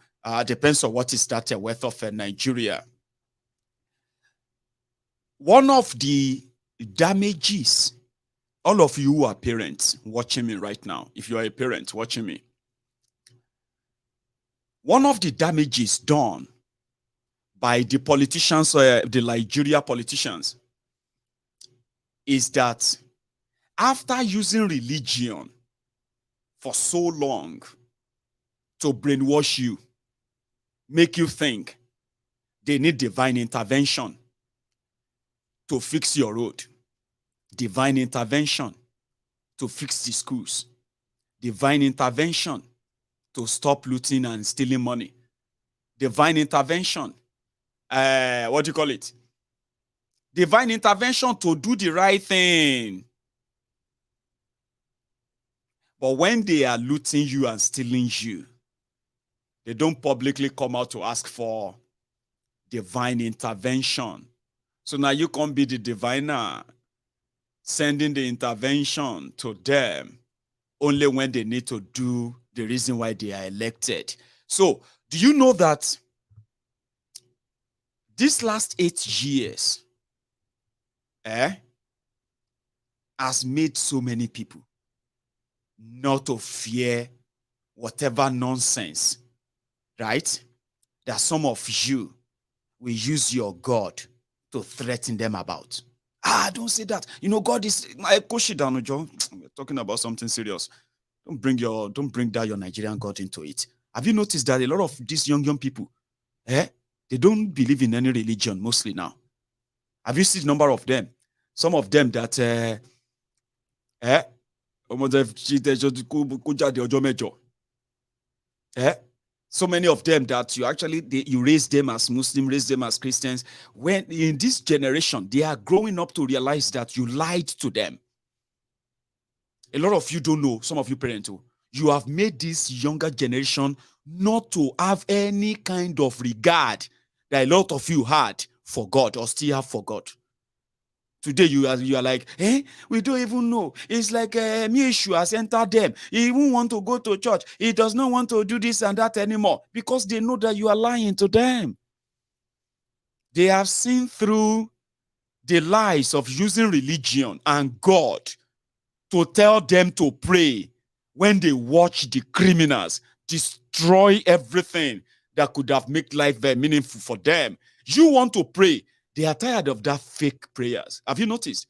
depends on what is that wealth of Nigeria. One of the damages, all of you who are parents watching me right now, if you are a parent watching me, one of the damages done by the politicians, the Nigeria politicians, is that after using religion for so long to brainwash you, make you think they need divine intervention to fix your road, divine intervention to fix the schools, divine intervention to stop looting and stealing money, divine intervention, what do you call it? Divine intervention to do the right thing. But when they are looting you and stealing you, they don't publicly come out to ask for divine intervention. So now you can't be the diviner sending the intervention to them only when they need to do the reason why they are elected. So do you know that this last 8 years has made so many people not to fear whatever nonsense, right? That some of you will use your God to threaten them about. Don't say that. You know, God is my Koshidano, Joe. We're talking about something serious. Don't bring that your Nigerian God into it. Have you noticed that a lot of these young people, they don't believe in any religion mostly now? Have you seen the number of them? Some of them that so many of them that you raise them as Muslim, raise them as Christians. When in this generation, they are growing up to realize that you lied to them. A lot of you don't know, some of you parents, you have made this younger generation not to have any kind of regard that a lot of you had for God or still have for God. Today you are like, we don't even know. It's like me issue has entered them. He won't want to go to church. He does not want to do this and that anymore because they know that you are lying to them. They have seen through the lies of using religion and God to tell them to pray when they watch the criminals destroy everything that could have made life very meaningful for them. You want to pray. They are tired of that fake prayers. Have you noticed?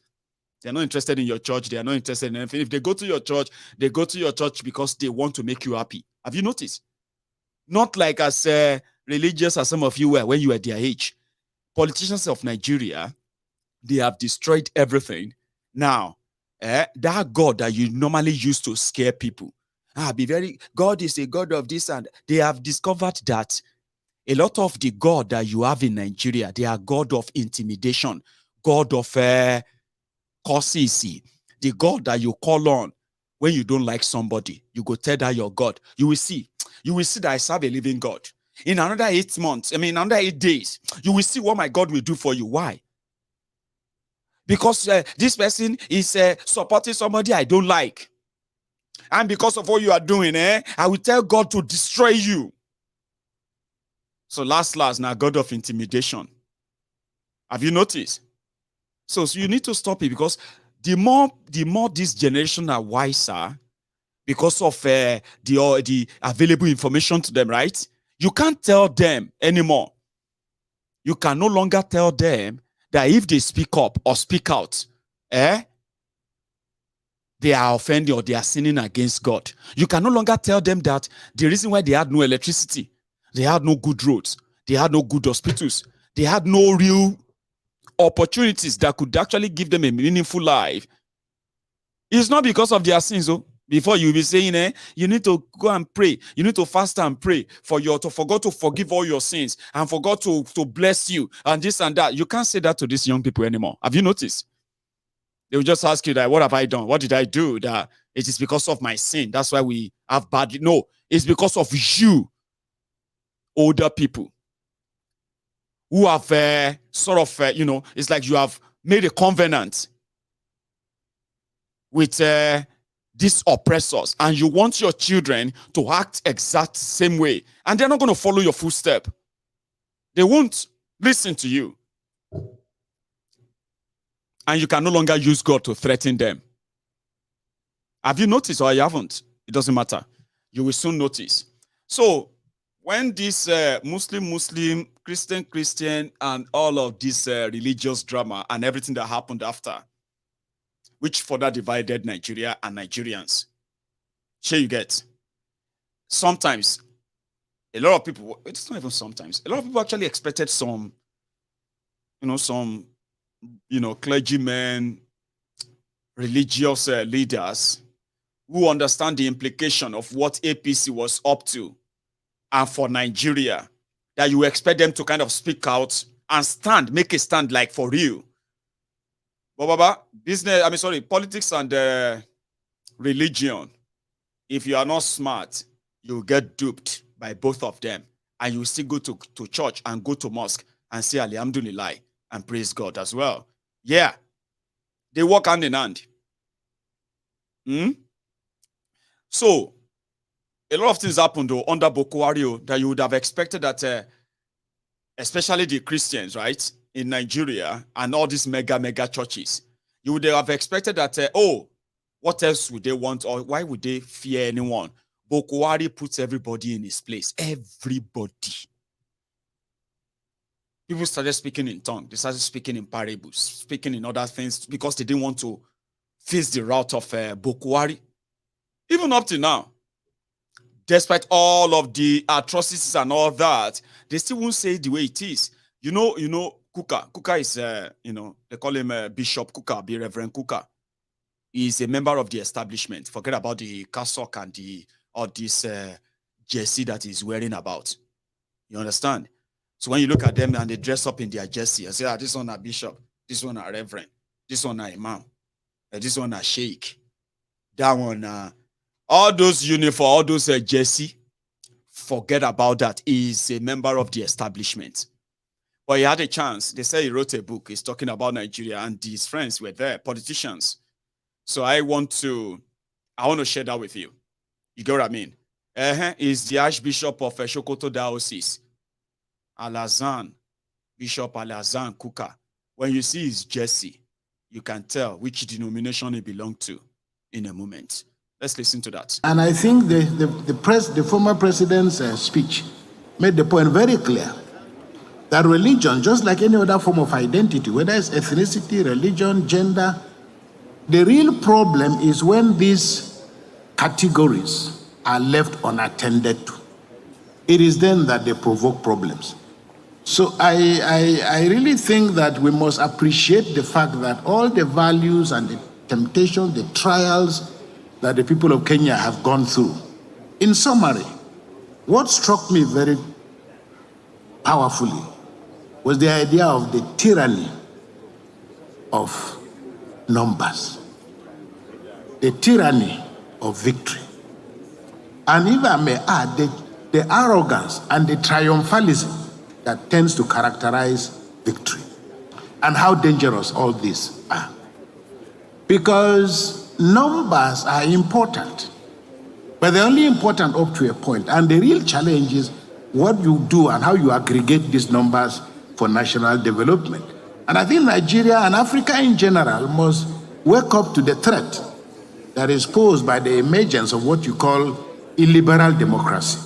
They're not interested in your church. They are not interested in anything. If they go to your church, they go to your church because they want to make you happy. Have you noticed? Not like as religious as some of you were when you were their age. Politicians of Nigeria, they have destroyed everything. Now, that God that you normally use to scare people, God is a God of this, and they have discovered that a lot of the God that you have in Nigeria, they are God of intimidation, God of conspiracy, the God that you call on when you don't like somebody. You go tell that your God. You will see that I serve a living God. In another 8 months, another 8 days, you will see what my God will do for you. Why? Because this person is supporting somebody I don't like. And because of what you are doing, I will tell God to destroy you. So last, now God of intimidation. Have you noticed? So you need to stop it, because the more this generation are wiser because of the available information to them, right? You can't tell them anymore. You can no longer tell them that if they speak up or speak out, they are offending or they are sinning against God. You can no longer tell them that the reason why they had no electricity, they had no good roads, they had no good hospitals, they had no real opportunities that could actually give them a meaningful life. It's not because of their sins. Before you will be saying, you need to go and pray. You need to fast and pray for God to forgive all your sins and for God to bless you and this and that. You can't say that to these young people anymore. Have you noticed? They will just ask you that, what have I done? What did I do? That it is because of my sin. That's why we have badly. No, it's because of you, older people, who have it's like you have made a covenant with these oppressors, and you want your children to act exact same way, and they're not going to follow your footstep. They won't listen to you. And you can no longer use God to threaten them. Have you noticed, or you haven't? It doesn't matter. You will soon notice. So when this Muslim, Christian, and all of this religious drama and everything that happened after, which further divided Nigeria and Nigerians, sure you get. Sometimes, a lot of people, it's not even sometimes, a lot of people actually expected some clergymen, religious leaders who understand the implication of what APC was up to and for Nigeria, that you expect them to kind of speak out and make a stand like for real. But politics and religion, if you are not smart, you'll get duped by both of them. And you still go to church and go to mosque and say Alhamdulillah and praise God as well. Yeah, they work hand in hand. So, a lot of things happened though under Bokohari that you would have expected that, especially the Christians, right, in Nigeria and all these mega churches, you would have expected that, what else would they want, or why would they fear anyone? Bokohari puts everybody in his place. Everybody. People started speaking in tongues. They started speaking in parables, speaking in other things because they didn't want to face the route of Bokohari. Even up to now, despite all of the atrocities and all that, they still won't say it the way it is. You know, Kuka. Kuka is, they call him Bishop Kuka, Reverend Kuka. He is a member of the establishment. Forget about the cassock and this jersey that he's wearing about. You understand? So when you look at them and they dress up in their jersey, and say, this one a bishop, this one a reverend, this one a imam, this one a sheikh, that one all those uniform, all those jersey, forget about that. He is a member of the establishment. But he had a chance. They say he wrote a book. He's talking about Nigeria, and his friends were there, politicians. So I want to share that with you. You get what I mean? He's the Archbishop of Sokoto Diocese, Alazan, Bishop Alazan Kuka. When you see his jersey, you can tell which denomination he belonged to in a moment. Let's listen to that. And I think the former president's speech made the point very clear that religion, just like any other form of identity, whether it's ethnicity, religion, gender, the real problem is when these categories are left unattended to. It is then that they provoke problems. So I really think that we must appreciate the fact that all the values and the temptations, the trials that the people of Kenya have gone through. In summary, what struck me very powerfully was the idea of the tyranny of numbers, the tyranny of victory. And if I may add, the arrogance and the triumphalism that tends to characterize victory, and how dangerous all these are. Because numbers are important, but they're only important up to a point. And the real challenge is what you do and how you aggregate these numbers for national development. And I think Nigeria and Africa in general must wake up to the threat that is posed by the emergence of what you call illiberal democracy.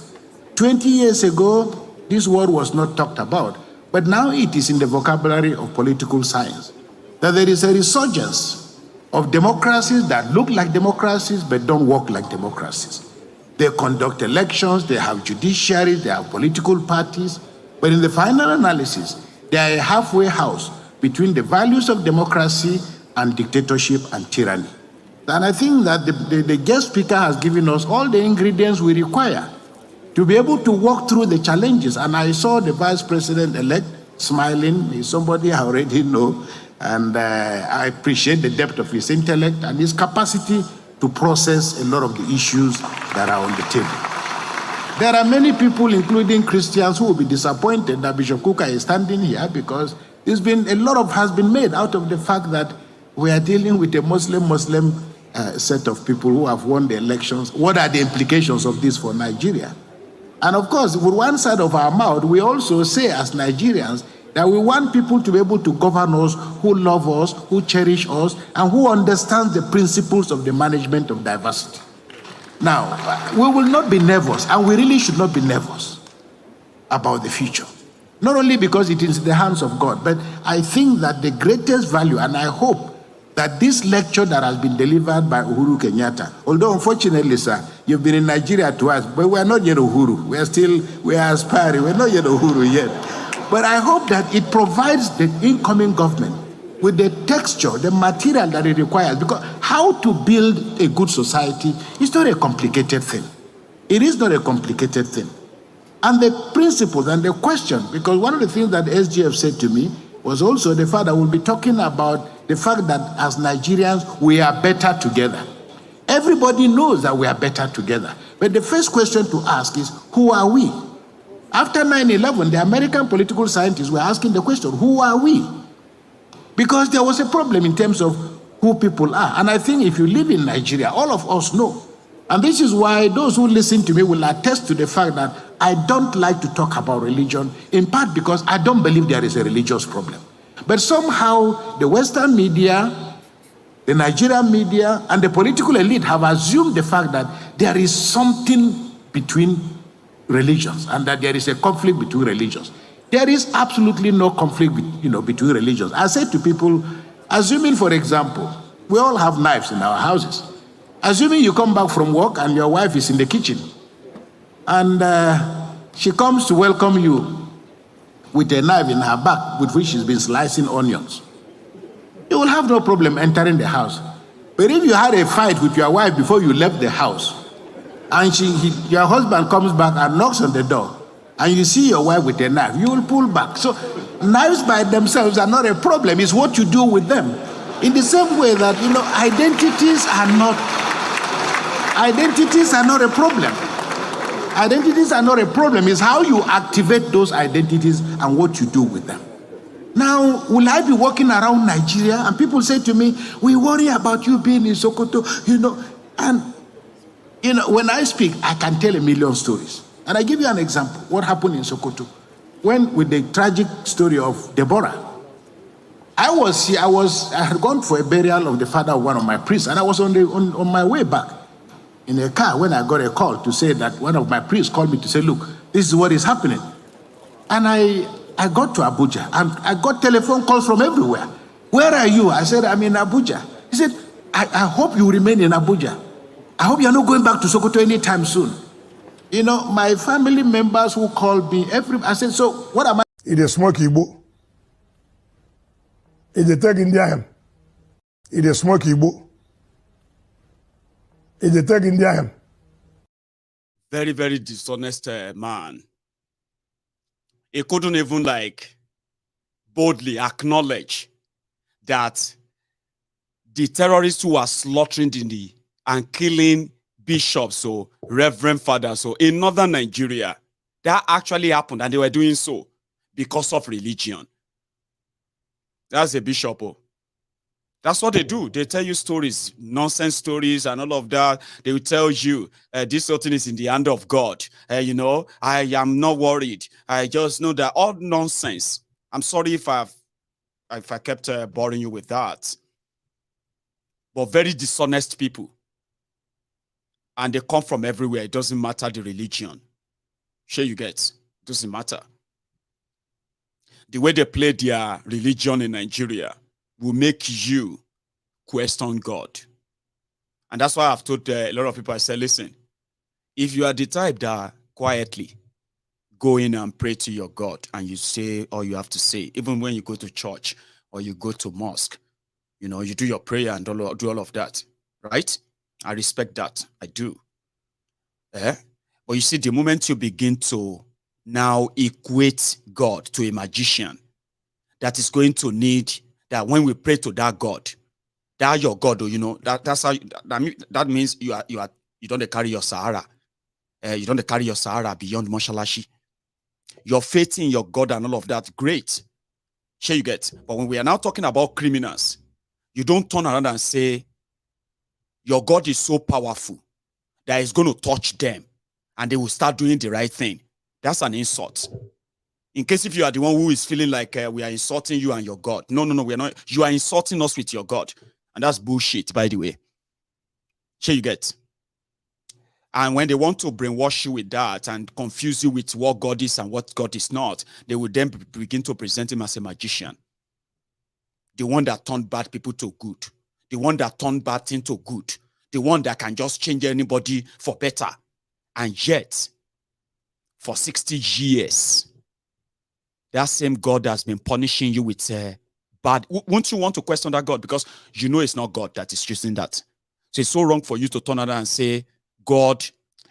20 years ago, this word was not talked about, but now it is in the vocabulary of political science, that there is a resurgence of democracies that look like democracies but don't work like democracies. They conduct elections, they have judiciaries, they have political parties, but in the final analysis, they are a halfway house between the values of democracy and dictatorship and tyranny. And I think that the guest speaker has given us all the ingredients we require to be able to walk through the challenges. And I saw the Vice President-elect smiling. He's somebody I already know. And I appreciate the depth of his intellect and his capacity to process a lot of the issues that are on the table. There are many people, including Christians, who will be disappointed that Bishop Kuka is standing here, because a lot has been made out of the fact that we are dealing with a Muslim set of people who have won the elections. What are the implications of this for Nigeria? And of course, with one side of our mouth, we also say as Nigerians that we want people to be able to govern us, who love us, who cherish us, and who understand the principles of the management of diversity. Now, we will not be nervous, and we really should not be nervous about the future. Not only because it is in the hands of God, but I think that the greatest value, and I hope that this lecture that has been delivered by Uhuru Kenyatta, although unfortunately, sir, you've been in Nigeria twice, but we are not yet Uhuru. We are aspiring. We're not yet Uhuru yet. But I hope that it provides the incoming government with the texture, the material that it requires, because how to build a good society is not a complicated thing. It is not a complicated thing. And the principles and the question, because one of the things that SGF said to me was also the fact that we'll be talking about the fact that as Nigerians, we are better together. Everybody knows that we are better together. But the first question to ask is, who are we? After 9/11, the American political scientists were asking the question, who are we? Because there was a problem in terms of who people are. And I think if you live in Nigeria, all of us know. And this is why those who listen to me will attest to the fact that I don't like to talk about religion, in part because I don't believe there is a religious problem. But somehow the Western media, the Nigerian media, and the political elite have assumed the fact that there is something between religions and that there is a conflict between religions. There is absolutely no conflict between religions. I say to people, assuming, for example, we all have knives in our houses. Assuming you come back from work and your wife is in the kitchen and she comes to welcome you with a knife in her back with which she's been slicing onions, you will have no problem entering the house. But if you had a fight with your wife before you left the house and your husband comes back and knocks on the door and you see your wife with a knife, you will pull back. So knives by themselves are not a problem. It's what you do with them. In the same way that, identities are not a problem. Identities are not a problem. It's how you activate those identities and what you do with them. Now, will I be walking around Nigeria and people say to me, we worry about you being in Sokoto, and when I speak, I can tell a million stories. And I give you an example. What happened in Sokoto? With the tragic story of Deborah. I had gone for a burial of the father of one of my priests, and I was on my way back in a car when I got a call to say that one of my priests called me to say, look, this is what is happening. And I got to Abuja, and I got telephone calls from everywhere. Where are you? I said, I'm in Abuja. He said, I hope you remain in Abuja. I hope you're not going back to Sokoto anytime soon. My family members who called me, I said, so what am I? It is smoky Igbo. It is take India. It is smoky Igbo. It is take India. Very, very dishonest man. He couldn't even boldly acknowledge that the terrorists who are slaughtering and killing bishops or reverend fathers in northern Nigeria, that actually happened, and they were doing so because of religion. That's a bishop. That's what they do. They tell you stories, nonsense stories and all of that. They will tell you this whole thing is in the hand of God. I am not worried. I just know that all nonsense. I'm sorry if I kept boring you with that. But very dishonest people. And they come from everywhere. It doesn't matter the religion. Sure you get. It doesn't matter. The way they play their religion in Nigeria will make you question God. And that's why I've told a lot of people, I say, listen, if you are the type that quietly go in and pray to your God and you say all you have to say, even when you go to church or you go to mosque, you do your prayer and do all of that, right? I respect that. I do. But you see, the moment you begin to now equate God to a magician that is going to need that when we pray to that God, that your God, that's how that means you don't carry your Sahara. You don't carry your Sahara beyond Moshalashi. Your faith in your God and all of that, great. Sure you get. But when we are now talking about criminals, you don't turn around and say, your God is so powerful that it's going to touch them and they will start doing the right thing. That's an insult. In case if you are the one who is feeling like we are insulting you and your God. No, we are not. You are insulting us with your God. And that's bullshit, by the way. Sure you get. And when they want to brainwash you with that and confuse you with what God is and what God is not, they will then begin to present him as a magician. The one that turned bad people to good. The one that turned bad things to good. The one that can just change anybody for better. And yet, for 60 years, that same God has been punishing you with bad. Won't you want to question that God? Because you know it's not God that is choosing that. So it's so wrong for you to turn around and say, God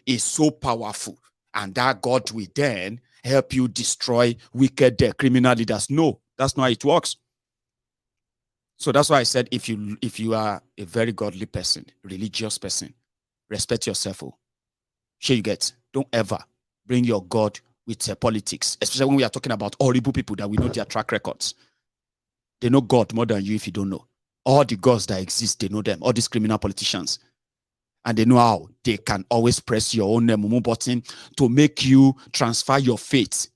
is so powerful, and that God will then help you destroy wicked criminal leaders. No, that's not how it works. So that's why I said, if you are a very godly person, religious person, respect yourself. Sure you get. Don't ever bring your God with politics, especially when we are talking about horrible people that we know their track records. They know God more than you if you don't know. All the gods that exist, they know them. All these criminal politicians. And they know how they can always press your own mumu button to make you transfer your faith.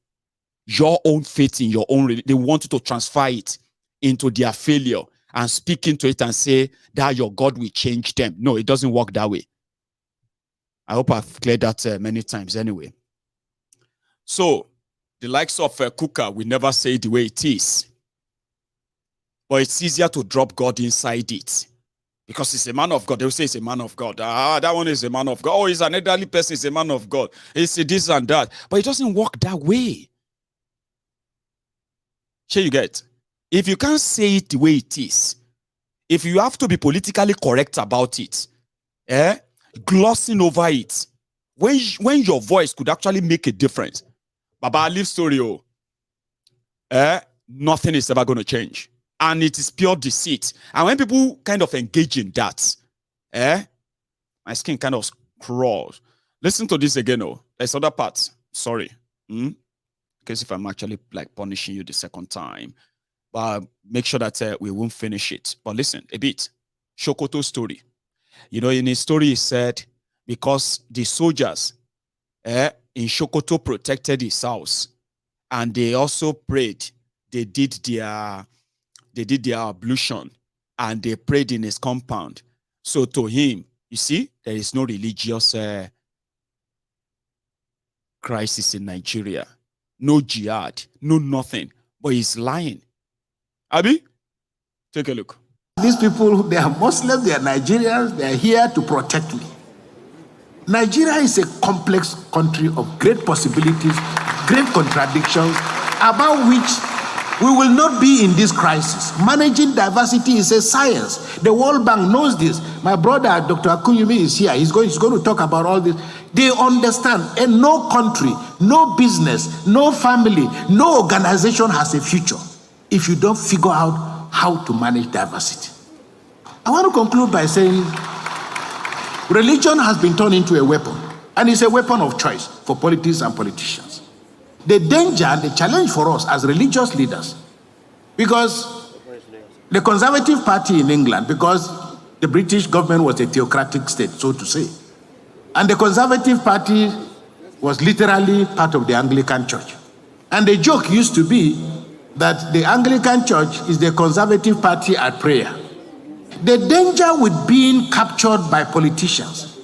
Your own faith in your own. They want you to transfer it into their failure and speak into it and say that your God will change them. No, it doesn't work that way. I hope I've cleared that many times anyway. So, the likes of Kuka will never say it the way it is. But it's easier to drop God inside it. Because he's a man of God. They'll say he's a man of God. That one is a man of God. Oh, he's an elderly person. He's a man of God. It's this and that. But it doesn't work that way. Sure you get? If you can't say it the way it is, if you have to be politically correct about it, glossing over it, when your voice could actually make a difference, Baba, leave story, nothing is ever going to change. And it is pure deceit. And when people kind of engage in that, my skin kind of crawls. Listen to this again, there's other parts. Sorry. In case if I'm actually like punishing you the second time. But make sure that we won't finish it. But listen, a bit. Shokoto's story. You know, in his story, he said, because the soldiers in Shokoto protected his house, and they also prayed, they did their ablution, and they prayed in his compound. So to him, you see, there is no religious crisis in Nigeria. No jihad, no nothing. But he's lying. Abi, take a look. These people, they are Muslims, they are Nigerians, they are here to protect me. Nigeria is a complex country of great possibilities, great contradictions, about which we will not be in this crisis. Managing diversity is a science. The World Bank knows this. My brother, Dr. Akunyumi, is here. He's going to talk about all this. They understand. And no country, no business, no family, no organization has a future if you don't figure out how to manage diversity. I want to conclude by saying religion has been turned into a weapon, and it's a weapon of choice for politics and politicians. The danger and the challenge for us as religious leaders, because the Conservative Party in England, because the British government was a theocratic state, so to say, and the Conservative Party was literally part of the Anglican Church. And the joke used to be that the Anglican Church is the Conservative Party at prayer. The danger with being captured by politicians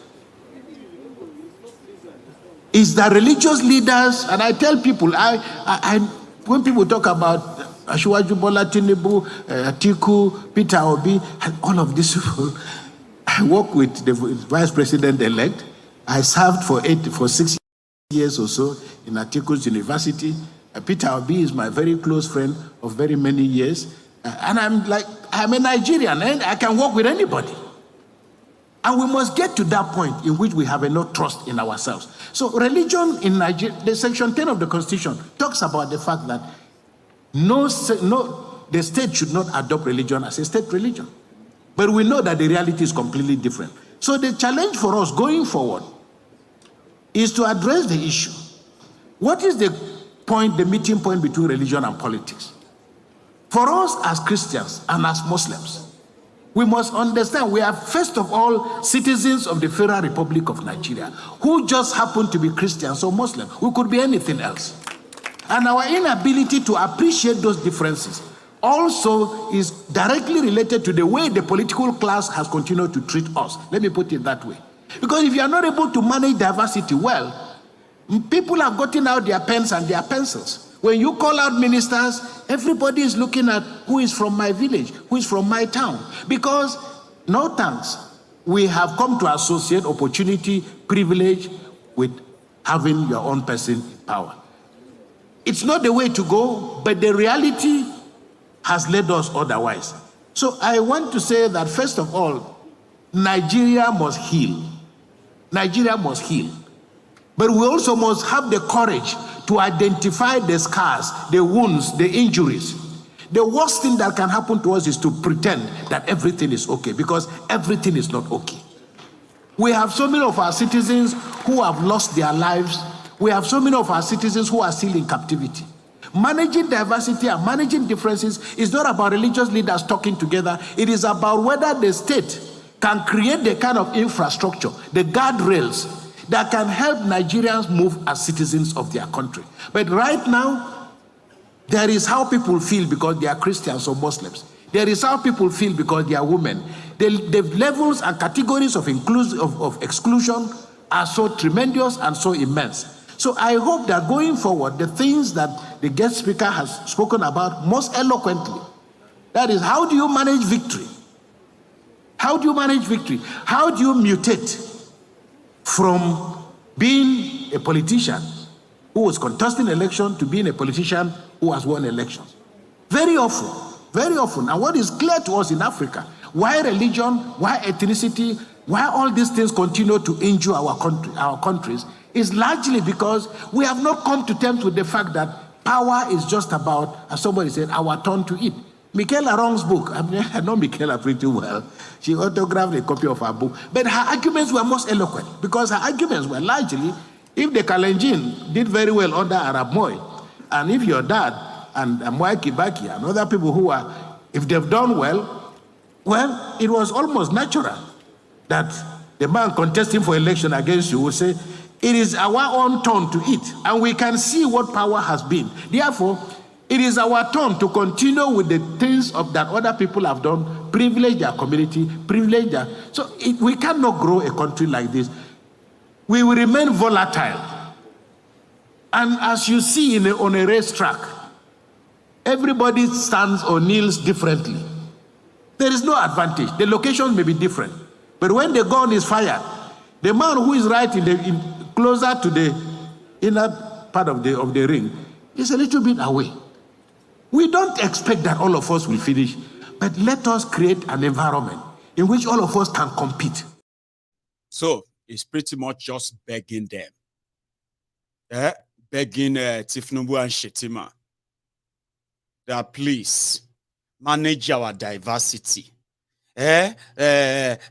is that religious leaders, and I tell people, when people talk about Asiwaju Bola Tinubu, Atiku, Peter Obi, and all of these people, I work with the vice president-elect. I served for 6 years or so in Atiku's university. Peter Obi is my very close friend of very many years. And I'm a Nigerian, and I can work with anybody. And we must get to that point in which we have enough trust in ourselves. So religion in Nigeria, the section 10 of the Constitution talks about the fact that the state should not adopt religion as a state religion. But we know that the reality is completely different. So the challenge for us going forward is to address the issue. What is the meeting point between religion and politics? For us as Christians and as Muslims, We must understand we are, first of all, citizens of the Federal Republic of Nigeria who just happen to be Christians or Muslim. We could be anything else. And our inability to appreciate those differences also is directly related to the way the political class has continued to treat us. Let me put it that way. Because if you are not able to manage diversity well, people have gotten out their pens and their pencils. When you call out ministers, everybody is looking at who is from my village, who is from my town. Because, no thanks, we have come to associate opportunity, privilege with having your own person in power. It's not the way to go, but the reality has led us otherwise. So I want to say that, first of all, Nigeria must heal. Nigeria must heal. But we also must have the courage to identify the scars, the wounds, the injuries. The worst thing that can happen to us is to pretend that everything is okay, because everything is not okay. We have so many of our citizens who have lost their lives. We have so many of our citizens who are still in captivity. Managing diversity and managing differences is not about religious leaders talking together. It is about whether the state can create the kind of infrastructure, the guardrails, that can help Nigerians move as citizens of their country. But right now, there is how people feel because they are Christians or Muslims. There is how people feel because they are women. The levels and categories of exclusion are so tremendous and so immense. So I hope that going forward, the things that the guest speaker has spoken about most eloquently, that is, how do you manage victory? How do you manage victory? How do you mutate from being a politician who was contesting election to being a politician who has won elections? Very often, and what is clear to us in Africa, why religion, why ethnicity, why all these things continue to injure our countries, is largely because we have not come to terms with the fact that power is just about, as somebody said, our turn to eat. Michaela Wrong's book, I know Michaela pretty well. She autographed a copy of her book. But her arguments were most eloquent because her arguments were largely, if the Kalenjin did very well under Arab Moi, and if your dad and Mwai Kibaki and other people who are, if they've done well, it was almost natural that the man contesting for election against you would say, it is our own turn to eat. And we can see what power has been. Therefore, it is our turn to continue with the things that other people have done, privilege their community, privilege their... So we cannot grow a country like this. We will remain volatile. And as you see on a racetrack, everybody stands or kneels differently. There is no advantage. The locations may be different. But when the gun is fired, the man who is right closer to the inner part of the ring is a little bit away. We don't expect that all of us will finish, but let us create an environment in which all of us can compete. So it's pretty much just begging them. Begging Tinubu and Shetima that please manage our diversity.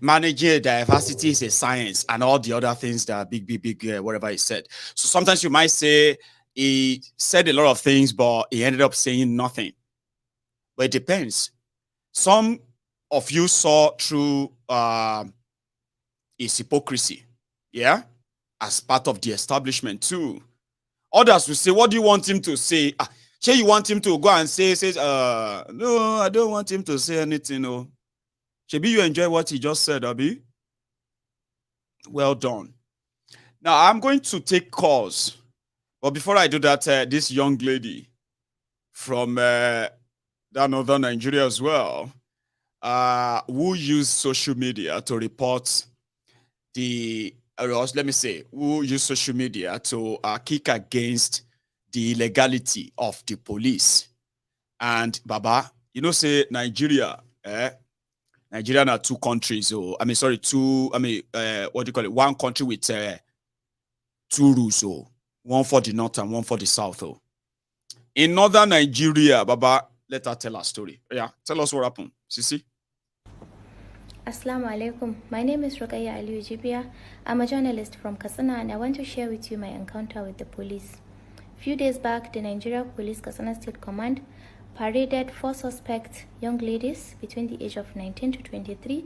Managing diversity is a science, and all the other things that are big, whatever he said. So sometimes you might say, he said a lot of things, but he ended up saying nothing. But it depends. Some of you saw through his hypocrisy, as part of the establishment too. Others will say, what do you want him to say? Say you want him to go and say, no, I don't want him to say anything. No. Shebi, you enjoy what he just said, Abi? Well done. Now, I'm going to take calls. But before I do that, this young lady from that northern Nigeria as well, who used social media to report who used social media to kick against the illegality of the police. And Baba, say Nigeria, Nigeria are two countries, one country with two rules, one for the north and one for the south. In northern Nigeria, Baba, let her tell her story. Yeah, tell us what happened. Sisi? Assalamu alaikum. My name is Rokaya Aliyu Jibia. I'm a journalist from Katsina, and I want to share with you my encounter with the police. A few days back, the Nigeria Police Katsina State Command paraded 4 suspect young ladies between the age of 19 to 23,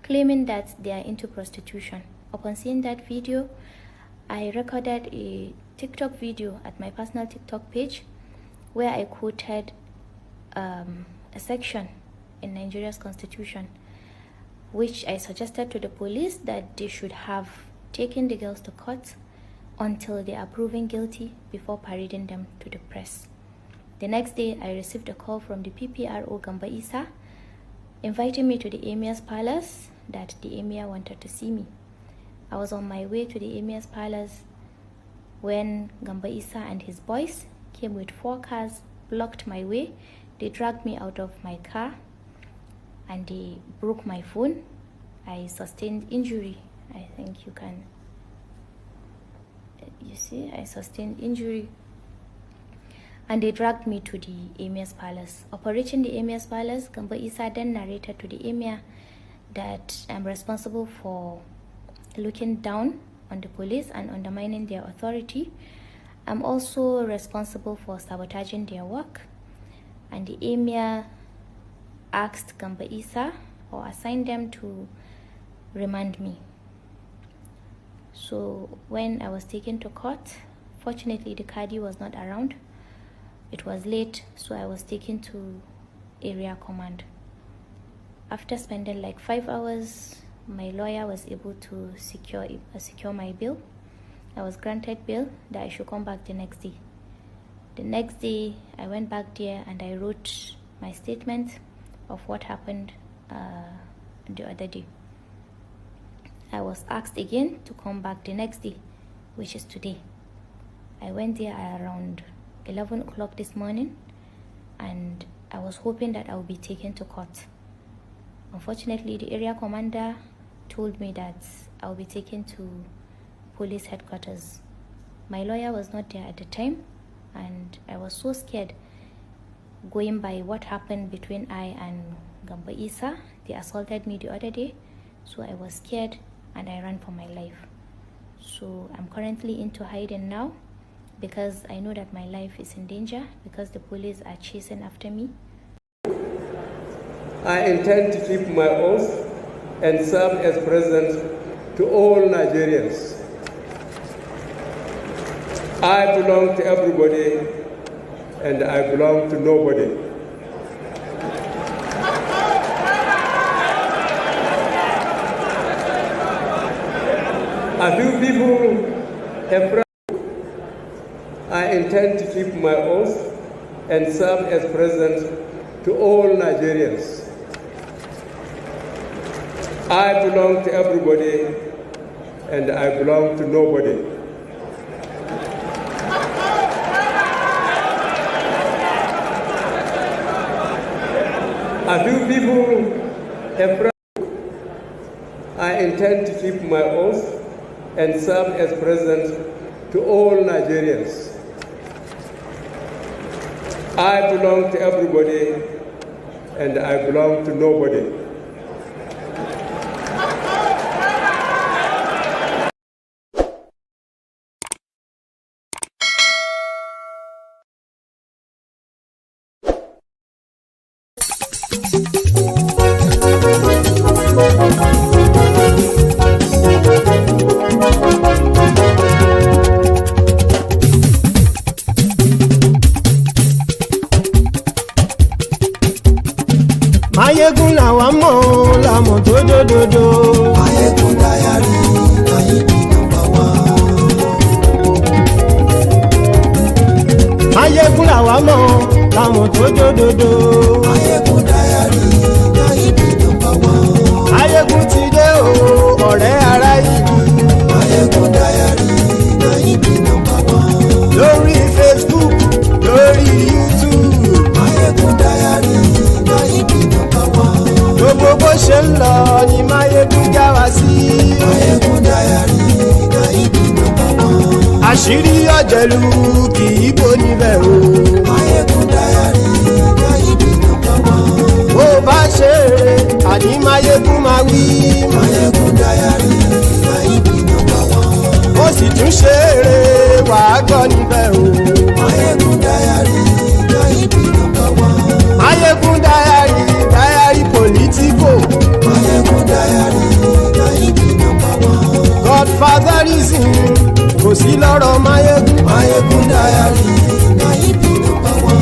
claiming that they are into prostitution. Upon seeing that video, I recorded a TikTok video at my personal TikTok page where I quoted a section in Nigeria's constitution, which I suggested to the police that they should have taken the girls to court until they are proven guilty before parading them to the press. The next day, I received a call from the PPRO Gamba Isa inviting me to the Emir's palace, that the Emir wanted to see me. I was on my way to the Emir's palace when Gamba Isa and his boys came with 4 cars, blocked my way. They dragged me out of my car and they broke my phone. I sustained injury. I think you can, you see, I sustained injury. And they dragged me to the Emir's palace. Upon reaching the Emir's palace, Gamba Isa then narrated to the Emir that I'm responsible for looking down on the police and undermining their authority. I'm also responsible for sabotaging their work. And the Emir asked Gamba Isa or assigned them to remand me. So when I was taken to court, fortunately the Qadi was not around. It was late, so I was taken to area command. After spending like 5 hours, my lawyer was able to secure my bail. I was granted bail that I should come back the next day. The next day, I went back there and I wrote my statement of what happened the other day. I was asked again to come back the next day, which is today. I went there around 11 o'clock this morning and I was hoping that I would be taken to court. Unfortunately, the area commander told me that I will be taken to police headquarters. My lawyer was not there at the time and I was so scared going by what happened between I and Gamba Isa. They assaulted me the other day, so I was scared and I ran for my life. So I'm currently into hiding now because I know that my life is in danger because the police are chasing after me. I intend to keep my oath and serve as president to all Nigerians. I belong to everybody and I belong to nobody. A few people have. I intend to keep my oath and serve as president to all Nigerians. I belong to everybody and I belong to nobody. A few people have. I intend to keep my oath and serve as president to all Nigerians. I belong to everybody and I belong to nobody. Mayegun làwa mọ̀ làmọ̀ tó dòdòdò. Mayegun dayari Nayibi #1. Mayegun làwa mọ̀ làmọ̀ tó dòdòdò. Mayegun dayari Nayibi #1. Mayegun ti dé o ọ̀rẹ́ ara ìlú. Mayegun dayari Nayibi #1. Lórí Facebook, lórí YouTube. Mayegun dayari Nayibi #1. Gbogbo bó ṣe ń lọ ni Mayegun já wa sí. Mayegun dayari Nayibi #1. Àṣírí ọ̀jẹ̀lú kì í bò níbẹ̀ o. Mayegun dayari Nayibi #1. Bó bá ṣe eré àní Mayegun máa wí. Mayegun dayari Nayibi #1. Ó sì tún ṣe eré wàá gbọ́ níbẹ̀ o. Mayegun dayari Nayibi #1. lórí lọ́rọ̀ máyégún. máyégún dayari náà ibi nọ́mbà wọn.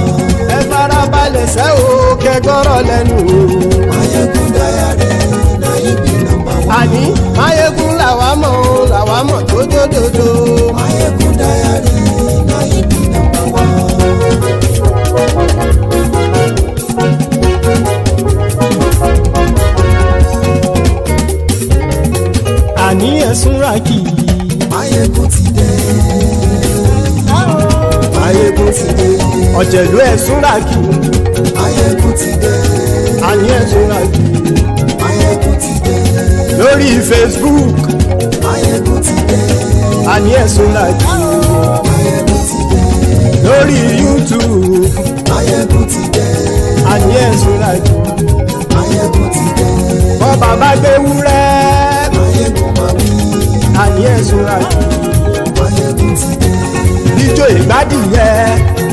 ẹ farabalẹ̀ sẹ́ o kẹgbọ́rọ̀ lẹ́nu o. máyégún dayari náà ibi nọ́mbà wọn. àní máyégún làwa mọ̀ tó dódòdó. máyégún dayari náà ibi nọ́mbà wọn. àní ẹ̀sùn ràkì. máyégún ti dé. máyégún ti dé. ọ̀jẹ̀lú ẹ̀sùn ràkì. máyégún ti dé. àní ẹ̀sùn ràkì. máyégún ti dé. lórí Facebook. máyégún ti dé. àní ẹ̀sùn ràkì. máyégún ti dé. lórí YouTube. máyégún ti dé. àní ẹ̀sùn ràkì. máyégún ti dé. bọ́ bàbá gbé wúrẹ́. àní ẹ̀sùn ràkì. máyégún ti dé. ijó ìgbádìyẹ.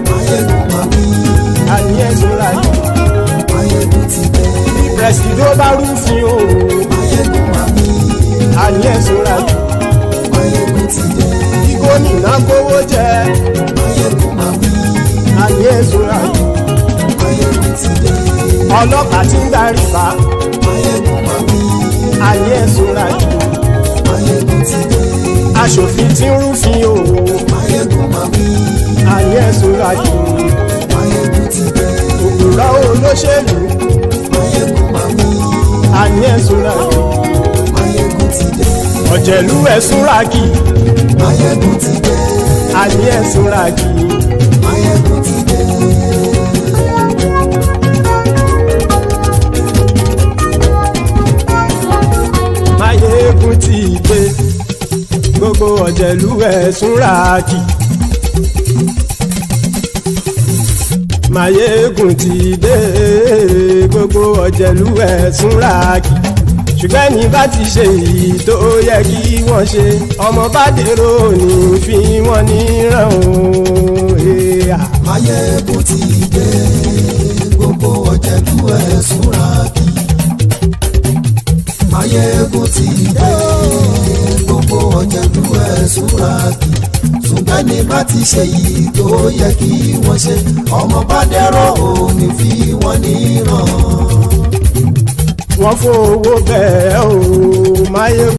máyégún mami. àní ẹ̀sùn ràkì. máyégún ti dé. bí pẹ̀sìdó bá rúfin o. máyégún mami. àní ẹ̀sùn ràkì. máyégún ti dé. bí gómìnà kówó jẹ. máyégún mami. àní ẹ̀sùn ràkì. máyégún ti dé. ọlọ́pàá tí ń darí bá. máyégún mami. àní ẹ̀sùn ràkì. máyégún ti dé. aṣòfin tí ń rúfin o. máyégún mami. àní ẹ̀sùn ràkì. máyégún ti dé. òpùrọ́ olóṣèlú. máyégún mami. àní ẹ̀sùn ràkì. máyégún ti dé. ọ̀jẹ̀lú ẹ̀sùn ràkì. máyégún ti dé. àní ẹ̀sùn ràkì. máyégún ti dé. máyégún ti dé. gbogbo ọ̀jẹ̀lú ẹ̀sùn ràkì. máyégún ti dé. gbogbo ọ̀jẹ̀lú ẹ̀sùn ràkì. ṣùgbọ́n ní bá ti ṣe èyí tó yẹ kí wọ́n ṣe ọmọ bá dèrò ní fi wọ́n níran o. máyégún ti dé. gbogbo ọ̀jẹ̀lú ẹ̀sùn ràkì. máyégún ti dé. gbogbo ọ̀jẹ̀lú ẹ̀sùn ràkì. ṣùgbọ́n ní bá ti ṣe yìí tó yẹ kí wọ́n ṣe ọmọ bá dẹ́rọ̀ òní fi wọ́n níran. wọ́n fowó bẹ́ẹ̀ o máyégún.